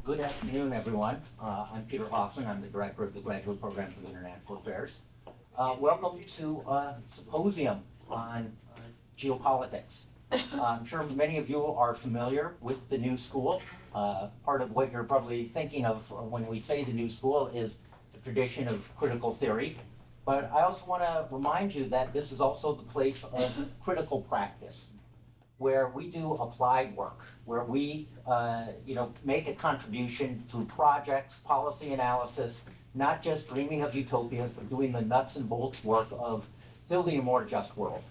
Good afternoon, everyone. I'm Peter Hoffman. I'm the director of the Graduate Program for International Affairs. Welcome to a symposium on geopolitics. I'm sure many of you are familiar with the new school. Part of what you're probably thinking of when we say the new school is the tradition of critical theory. But I also want to remind you that this is also the place of critical practice, where we do applied work, where we make a contribution through projects, policy analysis, not just dreaming of utopias, but doing the nuts and bolts work of building a more just world.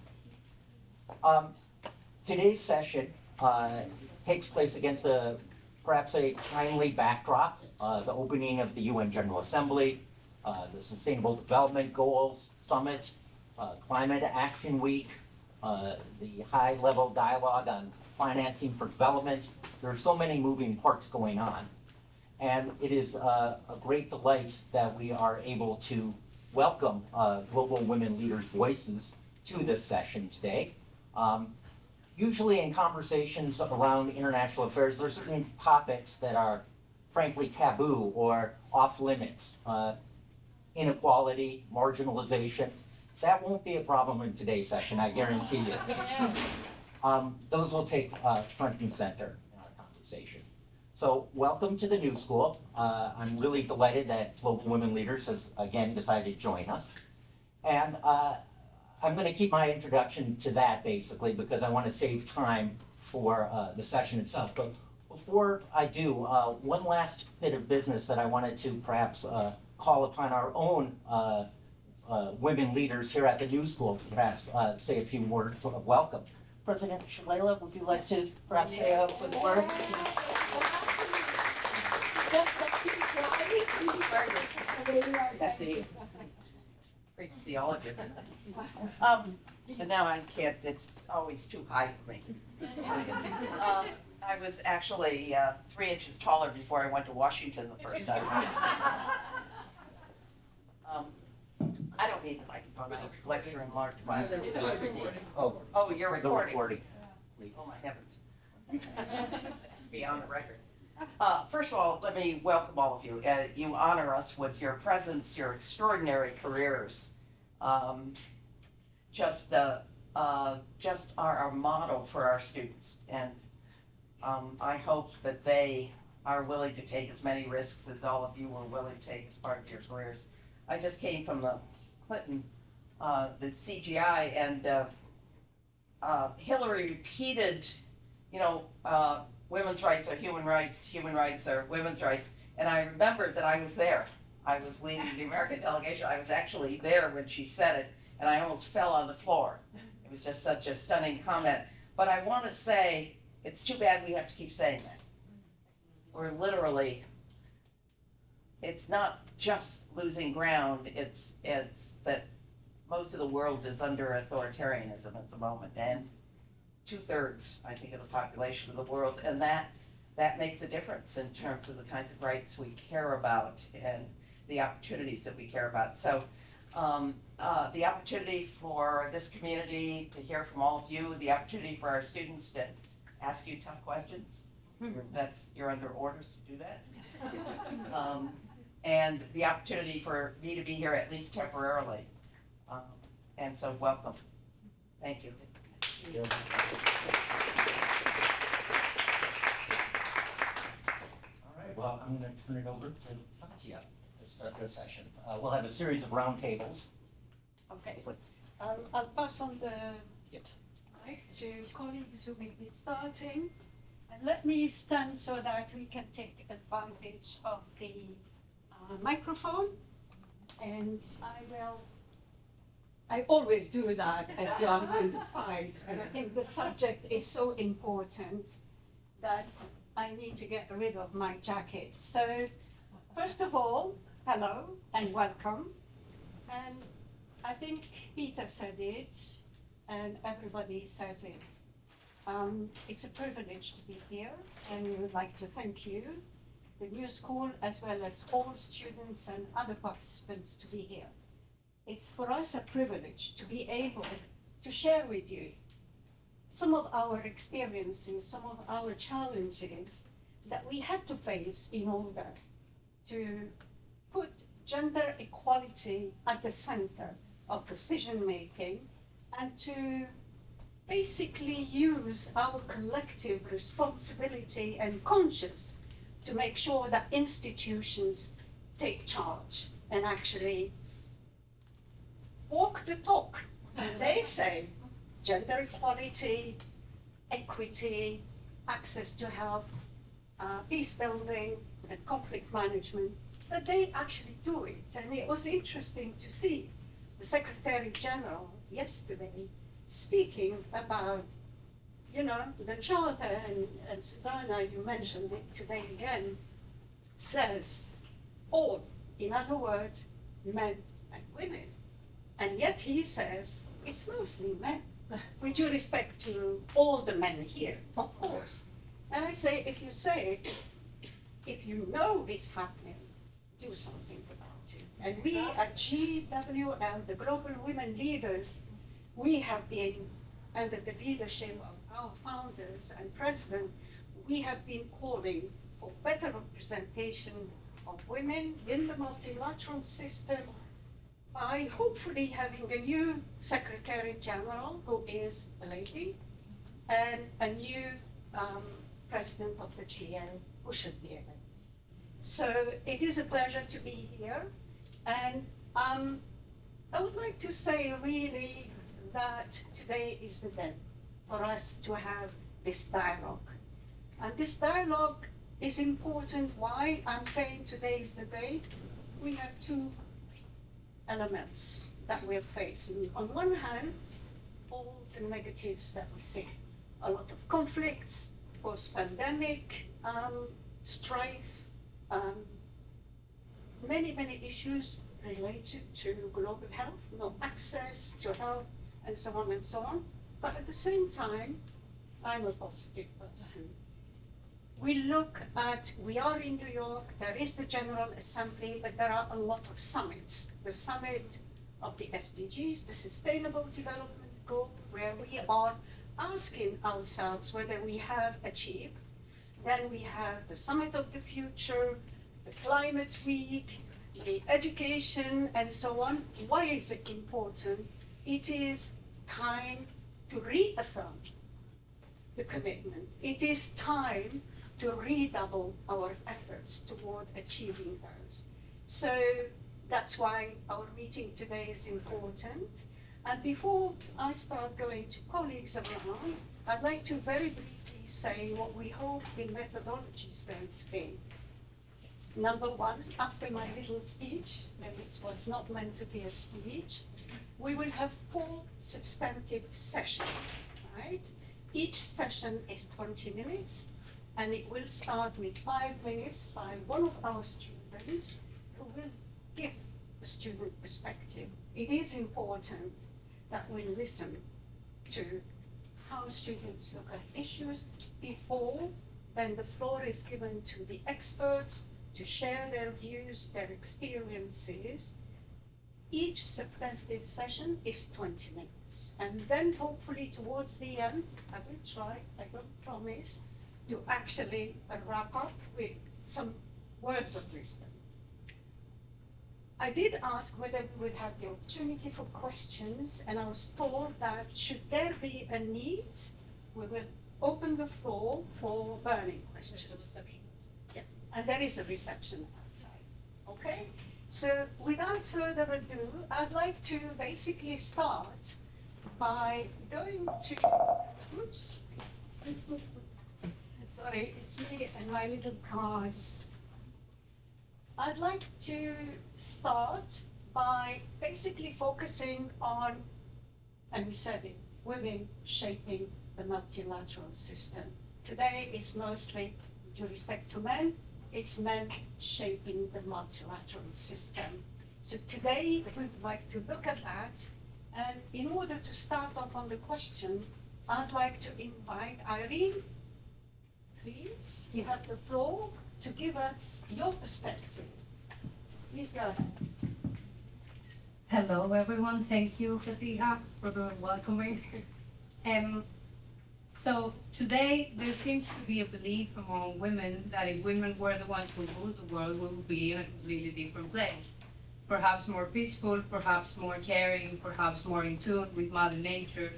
Today's session takes place against perhaps a timely backdrop, the opening of the UN General Assembly, the Sustainable Development Goals Summit, Climate Action Week, the high-level dialogue on financing for development. There are so many moving parts going on. And it is a great delight that we are able to welcome Global Women Leaders' Voices to this session today. Usually in conversations around international affairs, there are certain topics that are frankly taboo or off limits. Inequality, marginalization. That won't be a problem in today's session, I guarantee you. Those will take front and center in our conversation. So welcome to the new school. I'm really delighted that Global Women Leaders has again decided to join us. And I'm going to keep my introduction to that basically because I want to save time for the session itself. But before I do, one last bit of business that I wanted to perhaps call upon our own women leaders here at the New School to perhaps say a few words of welcome. President Shalala, would you like to perhaps say a quick word? Great to see all of you. But now I can't, it's always too high for me. I was actually 3 inches taller before I went to Washington the first time. I don't need the microphone, I lecture in large classes. Oh, you're recording. Oh my heavens. Be on the record. First of all, let me welcome all of you. You honor us with your presence, your extraordinary careers. Just are our model for our students. And I hope that they are willing to take as many risks as all of you were willing to take as part of your careers. I just came from the Clinton, the CGI, and Hillary repeated, women's rights are human rights are women's rights. And I remembered that I was there. I was leading the American delegation. I was actually there when she said it, and I almost fell on the floor. It was just such a stunning comment. But I want to say, it's too bad we have to keep saying that. We're literally, it's not just losing ground, it's that most of the world is under authoritarianism at the moment, and 2/3, I think, of the population of the world, and that makes a difference in terms of the kinds of rights we care about and the opportunities that we care about. So the opportunity for this community to hear from all of you, the opportunity for our students to ask you tough questions, you're under orders to do that. And the opportunity for me to be here at least temporarily. And so welcome. Thank you. All right, well, I'm going to turn it over to Fatia to start the session. We'll have a series of roundtables. Okay, I'll pass on the mic to colleagues who will be starting. And let me stand so that we can take advantage of the microphone. And I always do that as though I'm going to fight. And I think the subject is so important that I need to get rid of my jacket. So first of all, hello and welcome. And I think Peter said it, and everybody says it. It's a privilege to be here, and we would like to thank you, the new school, as well as all students and other participants to be here. It's for us a privilege to be able to share with you some of our experiences, some of our challenges that we had to face in order to put gender equality at the center of decision making and to basically use our collective responsibility and conscience to make sure that institutions take charge and actually walk the talk. And they say gender equality, equity, access to health, peace building and conflict management, but they actually do it. And it was interesting to see the Secretary General yesterday speaking about, you know, the charter, and Susanna, you mentioned it today again, says all, in other words, men and women. And yet he says it's mostly men, with due respect to all the men here, of course. And I say, if you know it's happening, do something about it. And we at GWL, the Global Women Leaders, we have been, under the leadership of our founders and president, we have been calling for better representation of women in the multilateral system by hopefully having a new Secretary General who is a lady and a new president of the GM who should be elected. So it is a pleasure to be here, and I would like to say really that today is the day for us to have this dialogue. And this dialogue is important. Why I'm saying today is the day? We have two elements that we're facing. On one hand, all the negatives that we see. A lot of conflicts, post-pandemic, strife, many issues related to global health, no access to health, and so on and so on. But at the same time, I'm a positive person. We are in New York, there is the General Assembly, but there are a lot of summits. The summit of the SDGs, the Sustainable Development Goal, where we are asking ourselves whether we have achieved. Then we have the Summit of the Future, the Climate Week, the education, and so on. Why is it important? It is time to reaffirm the commitment. It is time to redouble our efforts toward achieving those. So that's why our meeting today is important. And before I start going to colleagues around, I'd like to very briefly say what we hope the methodology is going to be. Number one, after my little speech, and this was not meant to be a speech, we will have 4 substantive sessions, right? Each session is 20 minutes, and it will start with 5 minutes by one of our students who will give the student perspective. It is important that we listen to how students look at issues before then the floor is given to the experts to share their views, their experiences. Each substantive session is 20 minutes. And then hopefully towards the end, I will try, I don't promise, to actually wrap up with some words of wisdom. I did ask whether we would have the opportunity for questions, and I was told that should there be a need, we will open the floor for burning questions. Yeah. And there is a reception outside, okay? So without further ado, I'd like to basically start by going to, oops. Sorry, it's me and my little cars. I'd like to start by basically focusing on, and we said it, women shaping the multilateral system. Today is mostly, with due respect to men, it's men shaping the multilateral system. So today we'd like to look at that, and in order to start off on the question, I'd like to invite Irene. Please, you have the floor to give us your perspective. Please go ahead. Hello, everyone. Thank you for the welcoming. So today, there seems to be a belief among women that if women were the ones who ruled the world, we would be in a completely different place. Perhaps more peaceful, perhaps more caring, perhaps more in tune with Mother Nature.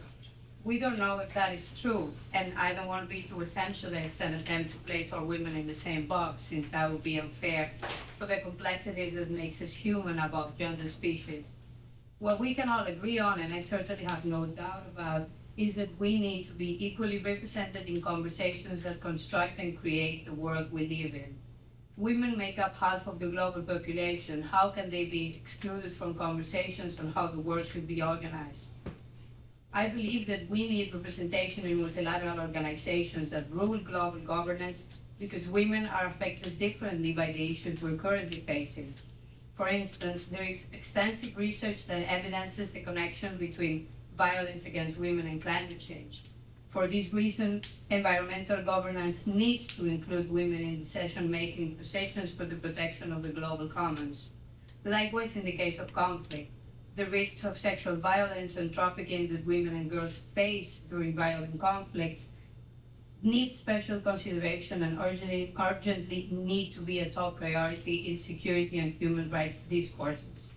We don't know if that is true, and I don't want to be too essentialist and attempt to place all women in the same box, since that would be unfair for the complexities that makes us human above gender species. What we can all agree on, and I certainly have no doubt about, is that we need to be equally represented in conversations that construct and create the world we live in. Women make up half of the global population. How can they be excluded from conversations on how the world should be organized? I believe that we need representation in multilateral organizations that rule global governance because women are affected differently by the issues we're currently facing. For instance, there is extensive research that evidences the connection between violence against women and climate change. For this reason, environmental governance needs to include women in decision-making positions for the protection of the global commons. Likewise, in the case of conflict, the risks of sexual violence and trafficking that women and girls face during violent conflicts need special consideration and urgently need to be a top priority in security and human rights discourses.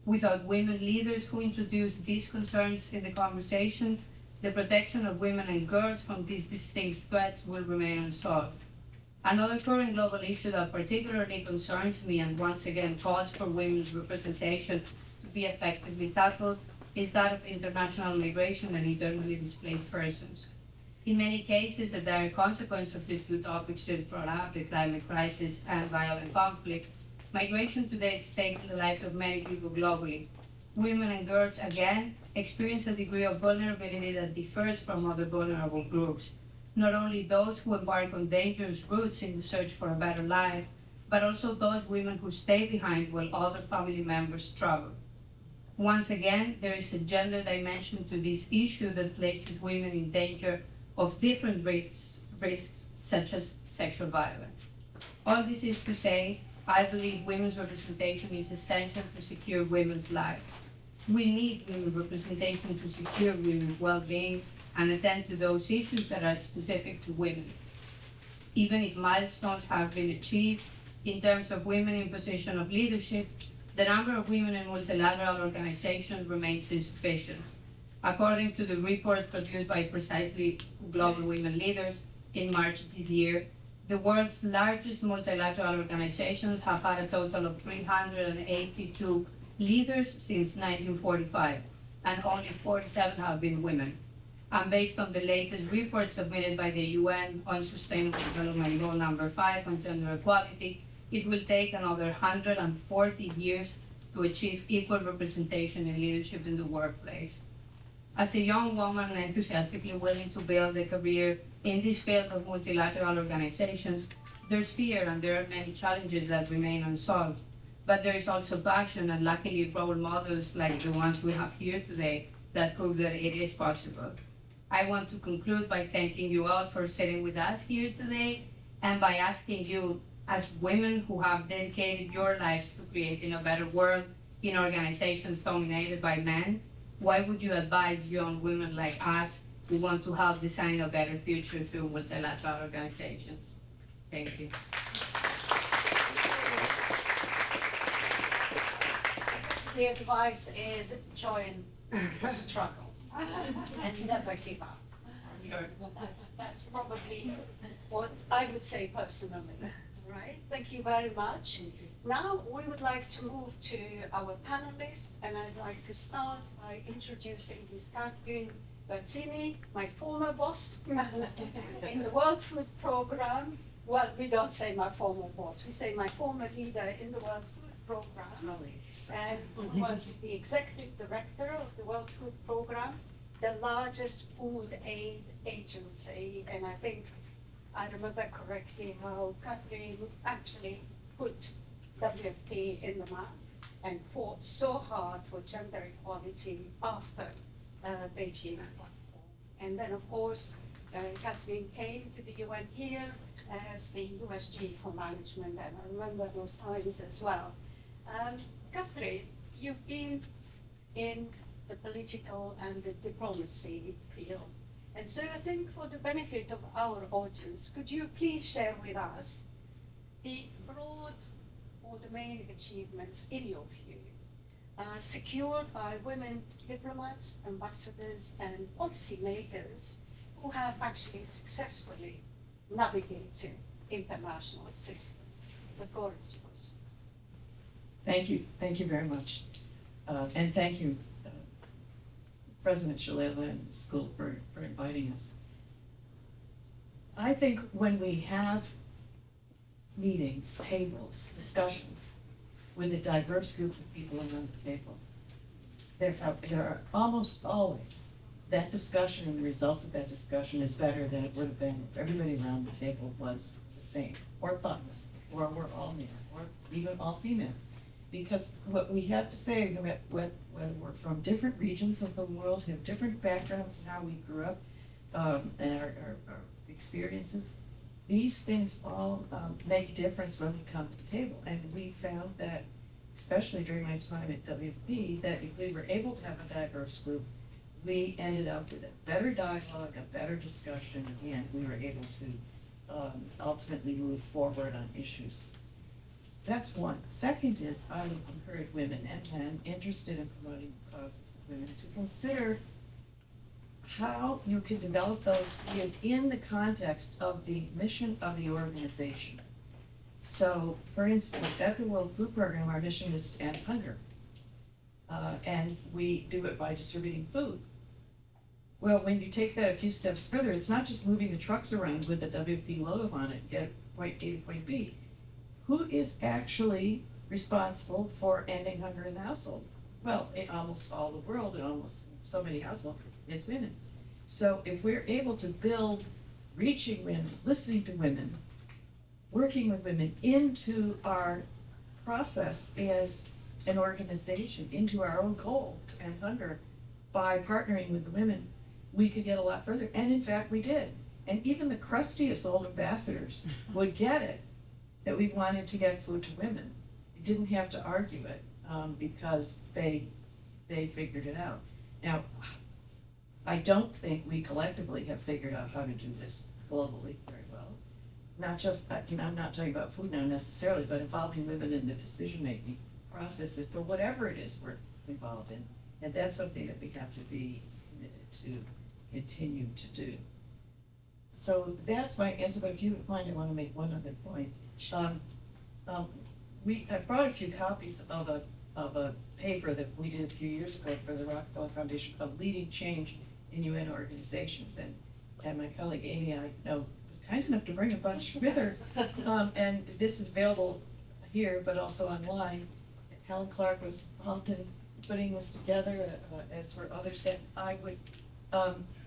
Without women leaders who introduce these concerns in the conversation, the protection of women and girls from these distinct threats will remain unsolved. Another current global issue that particularly concerns me and once again calls for women's representation to be effectively tackled is that of international migration and internally displaced persons. In many cases, a direct consequence of the two topics just brought up, the climate crisis and violent conflict, migration today has taken the lives of many people globally. Women and girls, again, experience a degree of vulnerability that differs from other vulnerable groups. Not only those who embark on dangerous routes in the search for a better life, but also those women who stay behind while other family members struggle. Once again, there is a gender dimension to this issue that places women in danger of different risks such as sexual violence. All this is to say, I believe women's representation is essential to secure women's lives. We need women's representation to secure women's well-being and attend to those issues that are specific to women. Even if milestones have been achieved in terms of women in position of leadership, the number of women in multilateral organizations remains insufficient. According to the report produced by Precisely Global Women Leaders in March this year, the world's largest multilateral organizations have had a total of 382 leaders since 1945, and only 47 have been women. And based on the latest report submitted by the UN on Sustainable Development Goal number 5 on gender equality, it will take another 140 years to achieve equal representation in leadership in the workplace. As a young woman enthusiastically willing to build a career in this field of multilateral organizations, there's fear and there are many challenges that remain unsolved. But there is also passion and luckily role models like the ones we have here today that prove that it is possible. I want to conclude by thanking you all for sitting with us here today and by asking you, as women who have dedicated your lives to creating a better world in organizations dominated by men, why would you advise young women like us who want to help design a better future through multilateral organizations? Thank you. The advice is join the struggle and never give up. Sure. That's probably what I would say personally. Right? Thank you very much. Now we would like to move to our panelists, and I'd like to start by introducing Ms. Catherine Bertini, my former boss in the World Food Program. Well, we don't say my former boss, we say my former leader in the World Food Program, and was the executive director of the World Food Program, the largest food aid agency, and I think I remember correctly how Catherine actually put WFP in the map and fought so hard for gender equality after Beijing. And then, of course, Catherine came to the UN here as the USG for management, and I remember those times as well. Catherine, you've been in the political and the diplomacy field, And so I think for the benefit of our audience, could you please share with us the broad or the main achievements in your view secured by women diplomats, ambassadors, and policymakers who have actually successfully navigated international systems? The floor is yours. Thank you very much. And thank you, President Shalala and the school for inviting us. I think when we have meetings, tables, discussions with a diverse group of people around the table, there are almost always that discussion and the results of that discussion is better than it would have been if everybody around the table was the same, or thought the same, or were all male, or even all female. Because what we have to say, when we're from different regions of the world, have different backgrounds in how we grew up, and our experiences, these things all make a difference when we come to the table. And we found that, especially during my time at WP, that if we were able to have a diverse group, we ended up with a better dialogue, a better discussion, and we were able to ultimately move forward on issues. That's one. Second is I would encourage women and men interested in promoting the causes of women to consider how you can develop those in the context of the mission of the organization. So, for instance, at the World Food Program, our mission is to end hunger. And we do it by distributing food. Well, when you take that a few steps further, it's not just moving the trucks around with the WP logo on it, get point A to point B. Who is actually responsible for ending hunger in the household? Well, in almost all the world, in almost so many households, it's women. So if we're able to build reaching women, listening to women, working with women into our process as an organization, into our own goal to end hunger by partnering with the women, we could get a lot further. And in fact, we did. And even the crustiest old ambassadors would get it, that we wanted to get food to women. We didn't have to argue it because they figured it out. Now, I don't think we collectively have figured out how to do this globally very well. Not just, I'm not talking about food now necessarily, but involving women in the decision-making processes for whatever it is we're involved in. And that's something that we have to be committed to continue to do. So that's my answer, but if you don't mind, I want to make one other point. I brought a few copies of a paper that we did a few years ago for the Rockefeller Foundation called Leading Change in UN Organizations. And my colleague Amy, I know, was kind enough to bring a bunch with her. And this is available here, but also online. Helen Clark was involved in putting this together, as were others. And I would,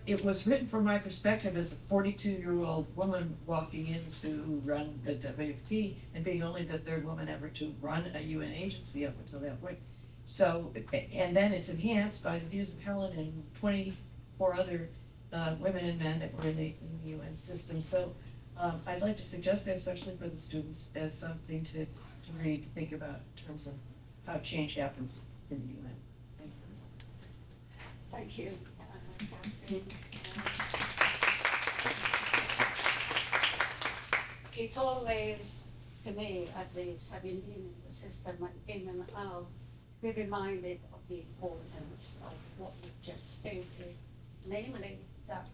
it was written from my perspective as a 42-year-old woman walking in to run the WFP and being only the third woman ever to run a UN agency up until that point. So, and then it's enhanced by the views of Helen and 24 other women and men that were in the UN system. So I'd like to suggest that, especially for the students, as something to read, to think about in terms of how change happens in the UN. Thank you. Thank you. It's always, to me at least, having been in the system and in and out, be reminded of the importance of what we just stated, namely that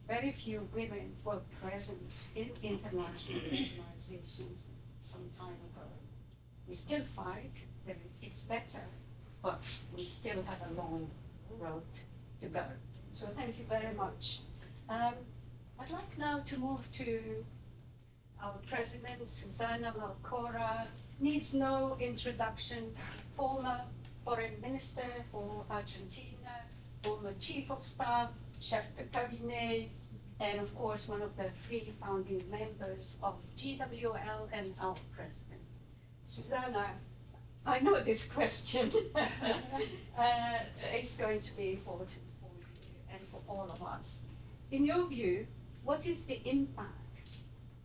very few women were present in international organizations some time ago. We still fight, it's better, but we still have a long road to go. So thank you very much. I'd like now to move to our president, Susanna Malcora. Needs no introduction, former foreign minister for Argentina, former chief of staff, chef de cabinet, and of course one of the 3 founding members of GWL and our president. Susanna, I know this question it's going to be important for you and for all of us. In your view, what is the impact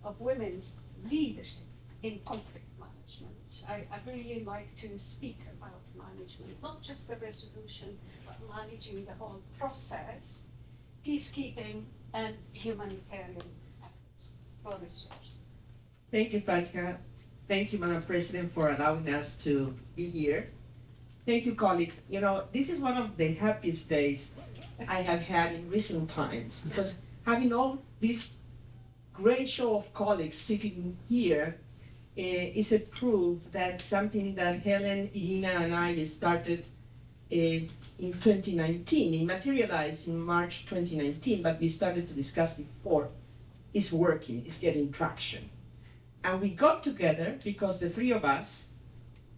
of women's leadership in conflict management? I really like to speak about management, not just the resolution, but managing the whole process, peacekeeping, and humanitarian efforts for resource. Thank you, Fatka. Thank you, Madam President, for allowing us to be here. Thank you, colleagues. You know, this is one of the happiest days I have had in recent times because having all this great show of colleagues sitting here is a proof that something that Helen, Irina, and I started in 2019, it materialized in March 2019, but we started to discuss before, is working, is getting traction. And we got together because the three of us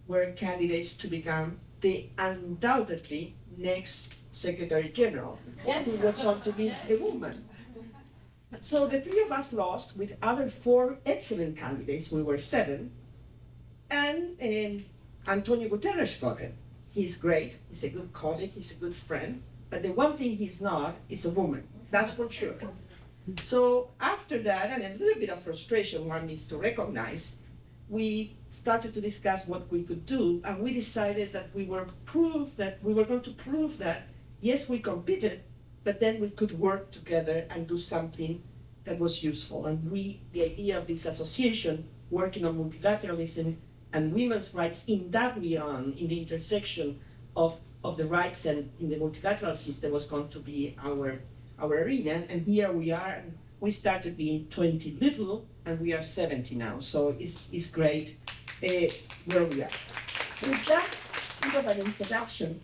were candidates to become the undoubtedly next Secretary General, who was going to be a woman. So the three of us lost with other four excellent candidates, we were 7, and Antonio Guterres got it. He's great, he's a good colleague, he's a good friend, but the one thing he's not is a woman, that's for sure. So after that, and a little bit of frustration one needs to recognize, we started to discuss what we could do, and we decided that we were going to prove that, yes, we competed, but then we could work together and do something that was useful. And the idea of this association, working on multilateralism and women's rights in that realm, in the intersection of the rights and in the multilateral system, was going to be our arena. And here we are. And we started being 20 little, and we are 70 now. So it's great where we are. With that bit of an introduction,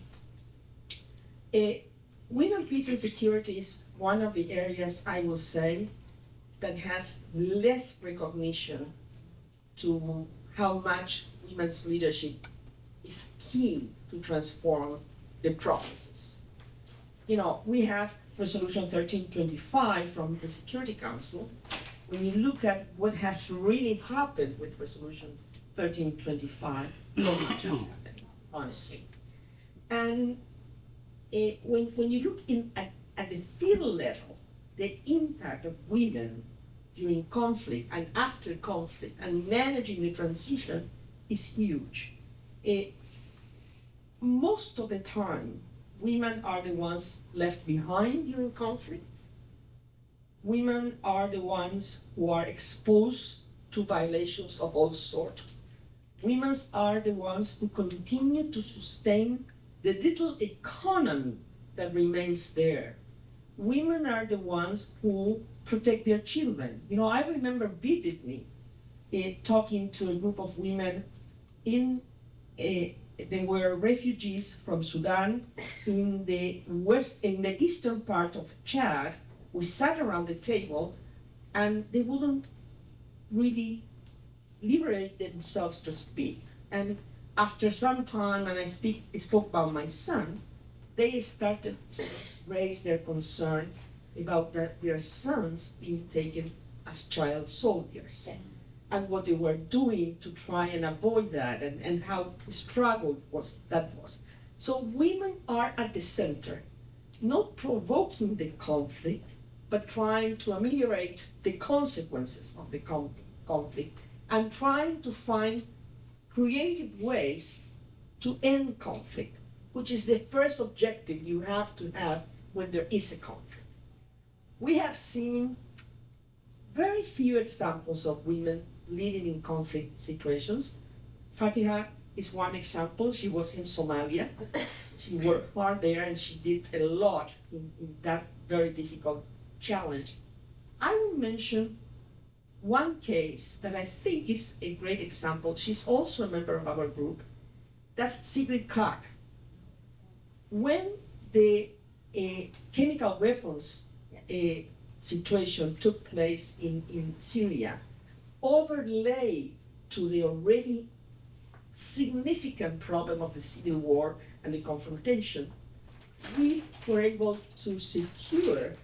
women, peace, and security is one of the areas, I will say, that has less recognition to how much women's leadership is key to transform the processes. You know, we have Resolution 1325 from the Security Council. When you look at what has really happened with Resolution 1325, not much has happened, honestly. And when you look at the field level, the impact of women during conflict and after conflict and managing the transition is huge. Most of the time, women are the ones left behind during conflict. Women are the ones who are exposed to violations of all sorts. Women are the ones who continue to sustain the little economy that remains there. Women are the ones who protect their children. You know, I remember vividly talking to a group of women they were refugees from Sudan in the eastern part of Chad. We sat around the table and they wouldn't really liberate themselves to speak. And after some time, and I spoke about my son, they started to raise their concern about their sons being taken as child soldiers. Yes. And what they were doing to try and avoid that, and how struggled that was. So women are at the center, not provoking the conflict, but trying to ameliorate the consequences of the conflict and trying to find creative ways to end conflict, which is the first objective you have to have when there is a conflict. We have seen very few examples of women leading in conflict situations. Fatiha is one example. She was in Somalia. She worked hard there and she did a lot in that very difficult challenge. I will mention one case that I think is a great example. She's also a member of our group. That's Sigrid Kaag. When the chemical weapons situation took place in Syria, overlay to the already significant problem of the civil war and the confrontation, we were able to secure,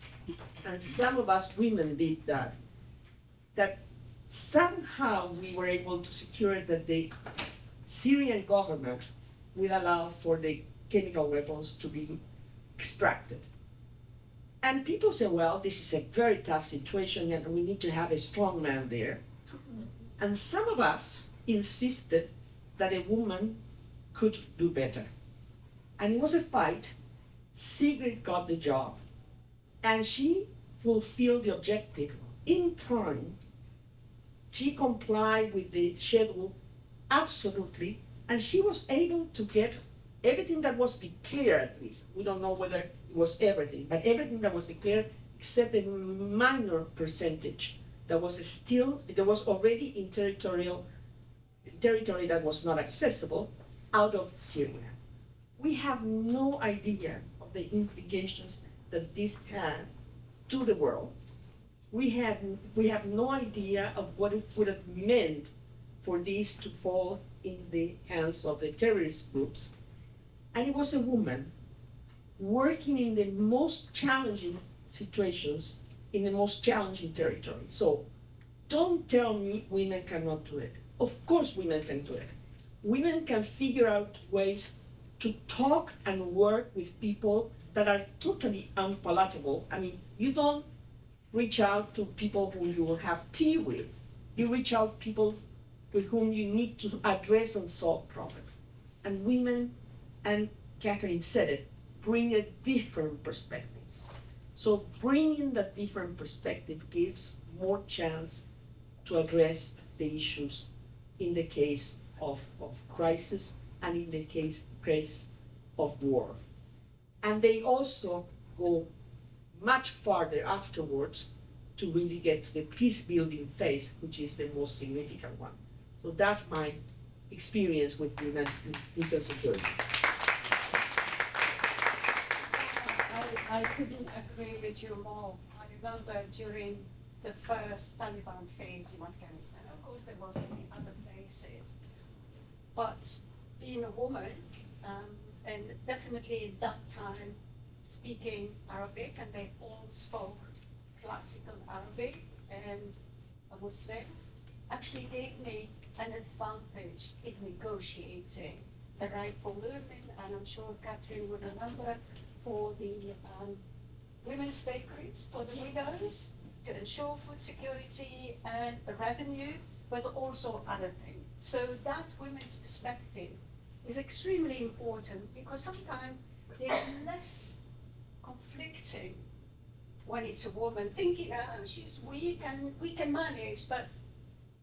and some of us women did that somehow we were able to secure that the Syrian government will allow for the chemical weapons to be extracted. And people say, well, this is a very tough situation and we need to have a strong man there. And some of us insisted that a woman could do better. And it was a fight. Sigrid got the job. And she fulfill the objective in time. She complied with the schedule absolutely, and she was able to get everything that was declared, at least. We don't know whether it was everything, but everything that was declared except a minor percentage that was already in territory that was not accessible out of Syria. We have no idea of the implications that this had to the world. We have no idea of what it would have meant for this to fall in the hands of the terrorist groups. And it was a woman working in the most challenging situations, in the most challenging territory. So don't tell me women cannot do it. Of course women can do it. Women can figure out ways to talk and work with people that are totally unpalatable. I mean, you don't reach out to people who you will have tea with. You reach out to people with whom you need to address and solve problems. And women, and Catherine said it, bring a different perspective. So bringing that different perspective gives more chance to address the issues in the case of crisis and in the case of war. And they also go much farther afterwards to really get to the peace building phase, which is the most significant one. So that's my experience with women in peace and security. I couldn't agree with you more. I remember during the first Taliban phase in Afghanistan, of course there were many other places, but being a woman, and definitely at that time speaking Arabic, and they all spoke classical Arabic, and a Muslim, actually gave me an advantage in negotiating the right for women, and I'm sure Catherine would remember, for the women's bakeries, for the widows, to ensure food security and revenue, but also other things. So that women's perspective is extremely important, because sometimes they're less conflicting when it's a woman thinking, oh, she's weak and we can manage, but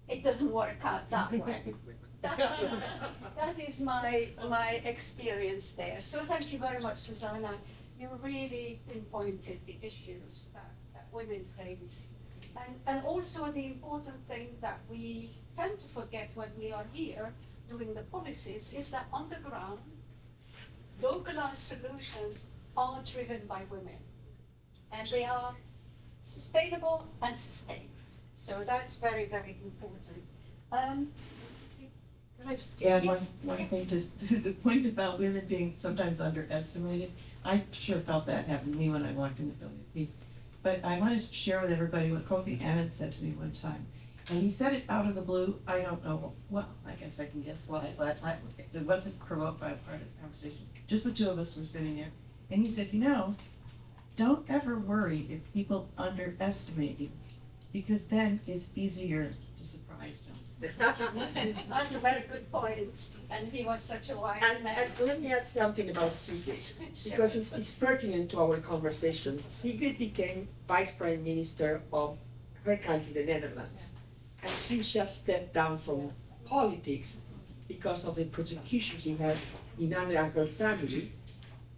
it doesn't work out that way. That is my experience there. So thank you very much, Susanna. You really pinpointed the issues that women face. And also the important thing that we tend to forget when we are here doing the policies is that on the ground, localized solutions are driven by women. And they are sustainable and sustained. So that's very, very important. Can I just add one thing to the point about women being sometimes underestimated? I sure felt that happened to me when I walked into WP. But I want to share with everybody what Kofi Annan said to me one time. And he said it out of the blue. I don't know, well, I guess I can guess why, but it wasn't provoked by a part of the conversation. Just the two of us were sitting there. And he said, don't ever worry if people underestimate you, because then it's easier to surprise them. That's a very good point, and he was such a wise man. And let me add something about Sigrid, because it's pertinent to our conversation. Sigrid became Vice Prime Minister of her country, the Netherlands, and she just stepped down from politics because of the persecution she has in Anna and her family,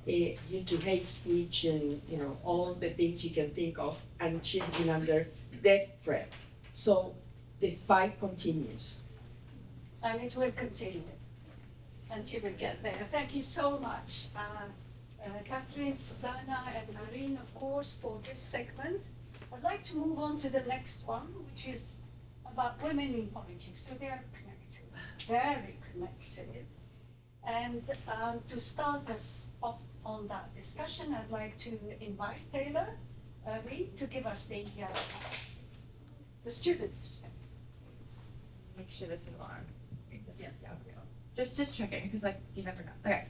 due to hate speech and all the things you can think of, and she's been under death threat. So the fight continues. And it will continue, and you will get there. Thank you so much, Catherine, Susanna, and Marine, of course, for this segment. I'd like to move on to the next one, which is about women in politics. So they are connected, very connected. And to start us off on that discussion, I'd like to invite Taylor Reid to give us the student perspective. Make sure this is on. Yeah. Just checking, because you never know. Okay.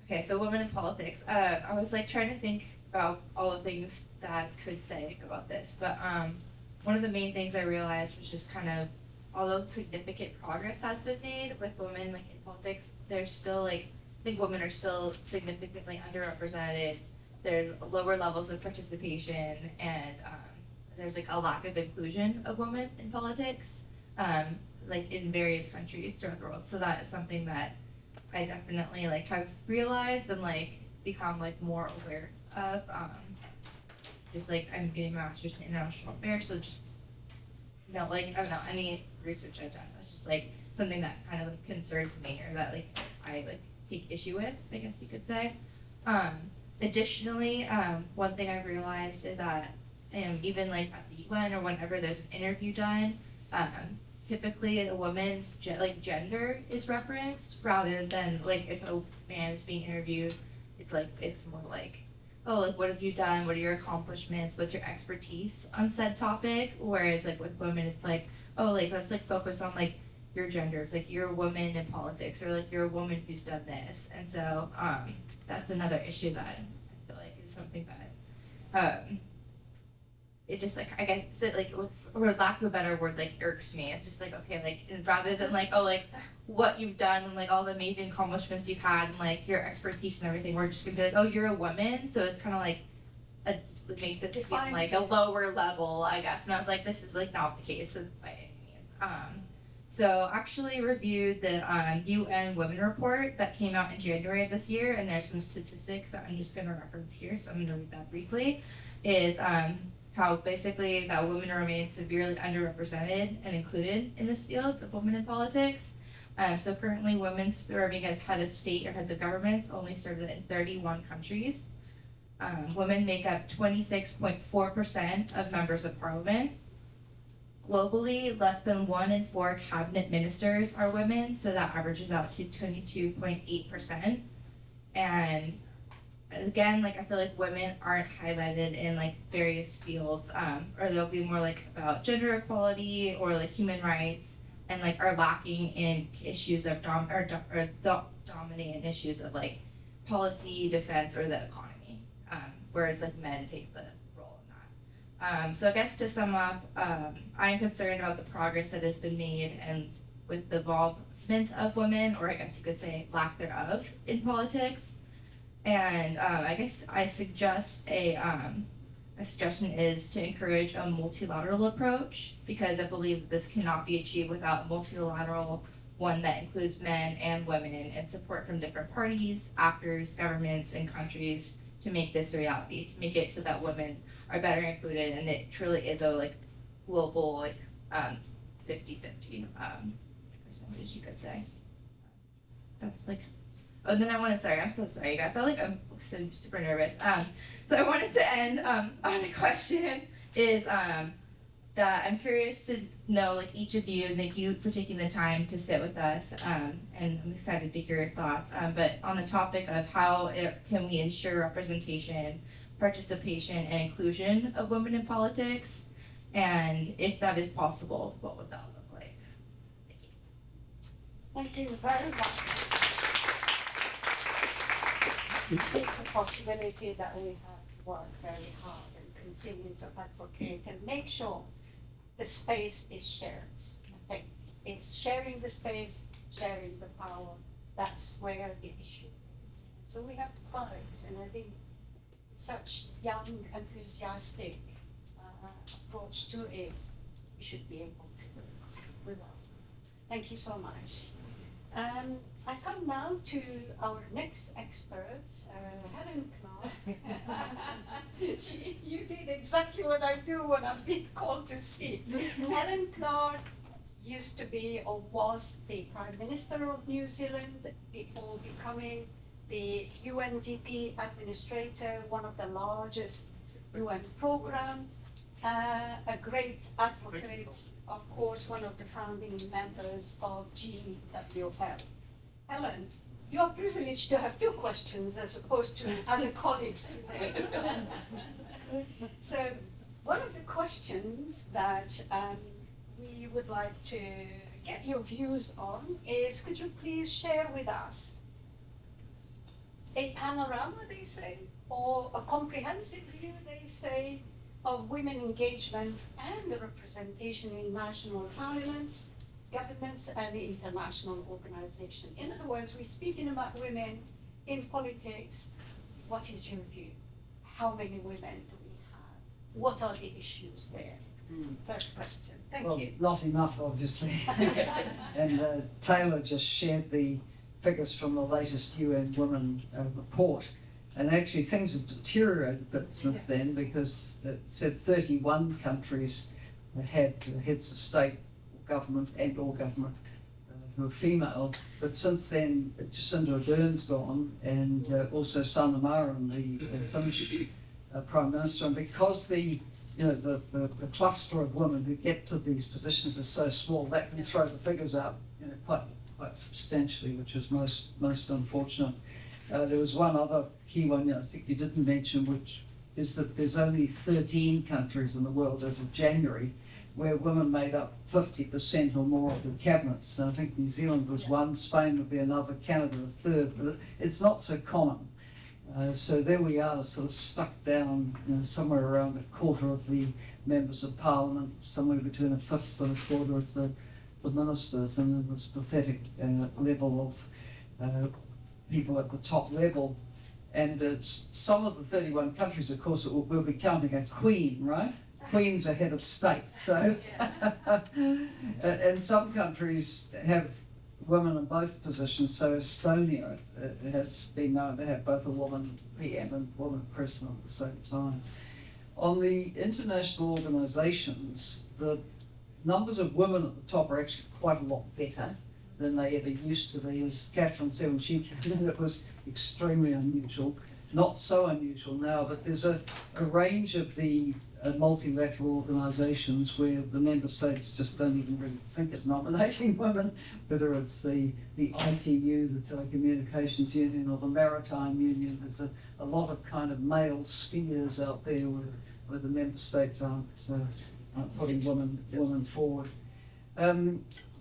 Okay, so women in politics. I was trying to think about all the things that could say about this, but one of the main things I realized was just kind of, although significant progress has been made with women in politics, there's still I think women are still significantly underrepresented there's lower levels of participation and there's like a lack of inclusion of women in politics, like in various countries throughout the world. So that is something that I definitely like have realized and like become like more aware of. Just like I'm getting my master's in international affairs, so just like I don't know, any research I've done, it's just like something that kind of like concerns me or that like I like take issue with, I guess you could say. Additionally, one thing I've realized is that even like at the UN or whenever there's an interview done, typically a woman's gender is referenced rather than like if a man is being interviewed, it's more like, oh, like what have you done? What are your accomplishments? What's your expertise on said topic? Whereas like with women, it's like, oh, like let's like focus on like your gender. It's like you're a woman in politics or like you're a woman who's done this. And so that's another issue that I feel like is something that it just like I guess it like with or lack of a better word like irks me. It's just like okay, like and rather than like oh like what you've done and like all the amazing accomplishments you've had and like your expertise and everything, we're just gonna be like, oh, you're a woman, so it's kind of like it makes it feel like a lower level, I guess. And I was like, this is like not the case by any means. So actually reviewed the UN Women Report that came out in January of this year, and there's some statistics that I'm just gonna reference here, so I'm gonna read that briefly. Is how basically that women remain severely underrepresented and included in this field of women in politics. So currently women serving as head of state or heads of governments only serve in 31 countries. Women make up 26.4% of members of parliament. Globally, less than 1 in 4 cabinet ministers are women, so that averages out to 22.8%. And again, like I feel like women aren't highlighted in like various fields, or they'll be more like about gender equality or like human rights, and like are lacking in issues of dominating issues of like policy, defense, or the economy. Whereas like men take the role in that. So I guess to sum up, I'm concerned about the progress that has been made and with the involvement of women, or I guess you could say lack thereof, in politics. And I guess I suggest a suggestion is to encourage a multilateral approach, because I believe that this cannot be achieved without a multilateral one that includes men and women and support from different parties, actors, governments, and countries to make this a reality, to make it so that women are better included and it truly is a like global like 50-50 percentage, you could say. That's like. Oh, then I'm so sorry, you guys. I'm super nervous. So I wanted to end on a question is that I'm curious to know, like each of you, thank you for taking the time to sit with us, and I'm excited to hear your thoughts. But on the topic of how can we ensure representation, participation, and inclusion of women in politics, and if that is possible, what would that look like? Thank you. Thank you very much. It's a possibility that we have to work very hard and continue to advocate and make sure the space is shared. I think it's sharing the space, sharing the power. That's where the issue is. So we have to fight, and I think such young, enthusiastic approach to it, we should be able to do. We will. Thank you so much. I come now to our next expert, Helen Clark. You did exactly what I do when I'm being called to speak. Helen Clark used to be or was the Prime Minister of New Zealand before becoming the UNDP administrator, one of the largest UN program, a great advocate, of course, one of the founding members of GWL. Helen, you are privileged to have 2 questions as opposed to other colleagues today. So one of the questions that we would like to get your views on is, could you please share with us a panorama, they say, or a comprehensive view, they say, of women engagement and the representation in national parliaments, governments, and international organizations. In other words, we're speaking about women in politics. What is your view? how many women do we have? What are the issues there? First question. Thank Well, you. not enough, obviously. And Taylor just shared the figures from the latest UN Women report. And actually things have deteriorated a bit since then, because it said 31 countries had heads of state, government and or government who are female. But since then, Jacinda Ardern's gone, and also Sanna Marin, the Finnish Prime Minister. And because the cluster of women who get to these positions is so small, that can throw the figures up, quite substantially, which is most unfortunate. There was one other key one I think you didn't mention, which is that there's only 13 countries in the world as of January where women made up 50% or more of the cabinets. So I think New Zealand was one, Spain would be another, Canada a third, but it's not so common. So there we are, sort of stuck down, somewhere around a quarter of the members of parliament, somewhere between a fifth and a quarter of the ministers, and this pathetic level of people at the top level. And some of the 31 countries, of course, we'll be counting a queen, right? Queen's a head of state. So, and some countries have women in both positions. So Estonia has been known to have both a woman PM and woman president at the same time. On the international organisations, the numbers of women at the top are actually quite a lot better than they ever used to be. As Catherine said when she came in, it was extremely unusual. Not so unusual now, but there's a range of the multilateral organisations where the member states just don't even really think of nominating women, whether it's the ITU, the Telecommunications Union, or the Maritime Union. There's a lot of kind of male spheres out there where the member states aren't putting women forward.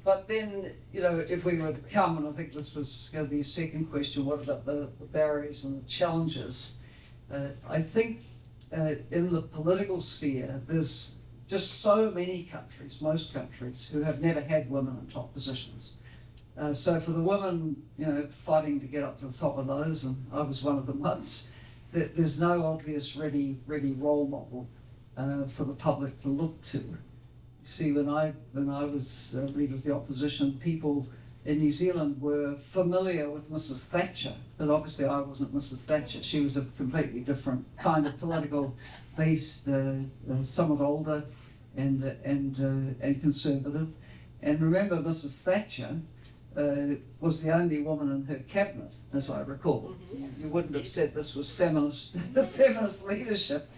But then, if we were to come, and I think this was going to be a second question, what about the barriers and the challenges? I think in the political sphere, there's just so many countries, most countries, who have never had women in top positions. So for the women, fighting to get up to the top of those, and I was one of them once, there's no obvious ready role model for the public to look to. See, when I was leader of the opposition, people in New Zealand were familiar with Mrs. Thatcher, but obviously I wasn't Mrs. Thatcher. She was a completely different kind of political based, somewhat older and conservative. And remember, Mrs. Thatcher was the only woman in her cabinet, as I recall. You wouldn't have said this was feminist leadership.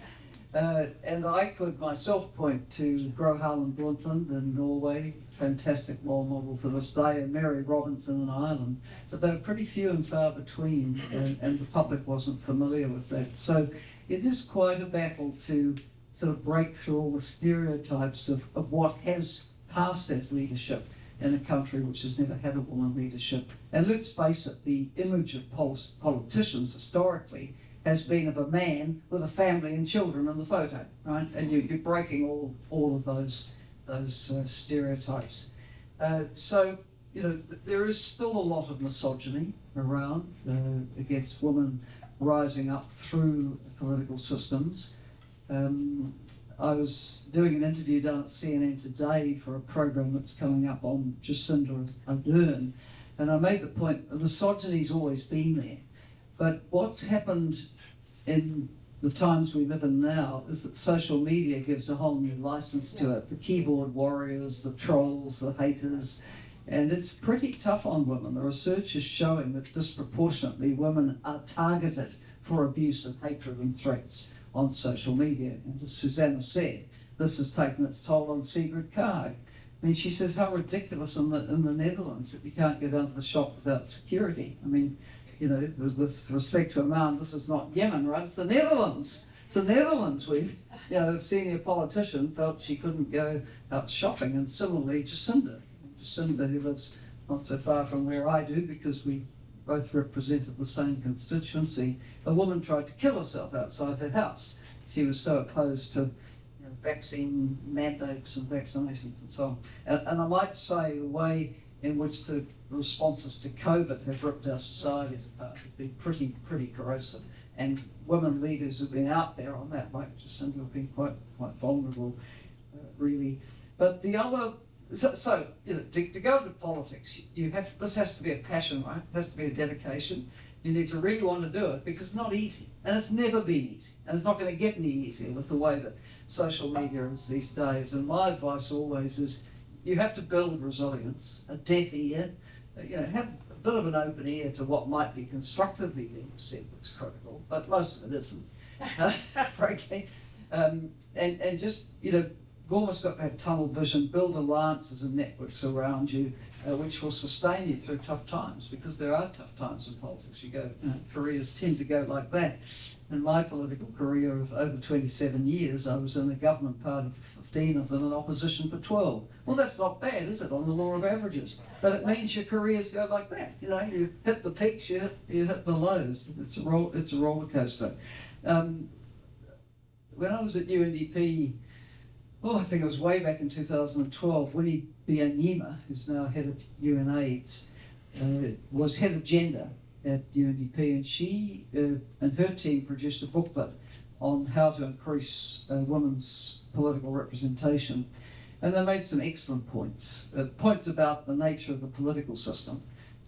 And I could myself point to Gro Harlem Brundtland in Norway, fantastic role model to this day, and Mary Robinson in Ireland, but they were pretty few and far between, and the public wasn't familiar with that. So it is quite a battle to sort of break through all the stereotypes of what has passed as leadership in a country which has never had a woman leadership. And let's face it, the image of politicians historically has been of a man with a family and children in the photo, right? And you're breaking all of those stereotypes. So there is still a lot of misogyny around against women rising up through political systems. I was doing an interview down at CNN today for a program that's coming up on Jacinda Ardern, and I made the point that misogyny's always been there. But what's happened in the times we live in now is that social media gives a whole new license to it. The keyboard warriors, the trolls, the haters, and it's pretty tough on women. The research is showing that disproportionately women are targeted for abuse and hatred and threats on social media. And as Susanna said, this has taken its toll on Sigrid Kaag. I mean, she says how ridiculous in the Netherlands that you can't go down to the shop without security. I mean, with respect to Oman, this is not Yemen, right? It's the Netherlands. It's the Netherlands. A senior politician felt she couldn't go out shopping, and similarly, Jacinda, who lives not so far from where I do, because we both represented the same constituency, a woman tried to kill herself outside her house. She was so opposed to vaccine mandates and vaccinations and so on. And I might say the way in which the responses to COVID have ripped our societies apart have been pretty corrosive. and women leaders who've been out there on that, like Jacinda, have been quite vulnerable, really. But the other, so you know, to go into politics, this has to be a passion, right? It has to be a dedication. You need to really want to do it because it's not easy, and it's never been easy, and it's not going to get any easier with the way that social media is these days. And my advice always is, you have to build resilience, a deaf ear, you know, have a bit of an open ear to what might be constructively being said that's critical, but most of it isn't, frankly. And just, you know, you've almost got to have tunnel vision, build alliances and networks around you, which will sustain you through tough times, because there are tough times in politics. You go, careers tend to go like that. In my political career of over 27 years, I was in the government part of 15 of them and opposition for 12. Well, that's not bad, is it, on the law of averages? But it means your careers go like that. You know, you hit the peaks, you hit the lows. It's a roller coaster. When I was at UNDP, I think it was way back in 2012, Winnie Byanyima, who's now head of UNAIDS, was head of gender at UNDP, and she and her team produced a booklet on how to increase women's political representation. And they made some excellent points. Points about the nature of the political system.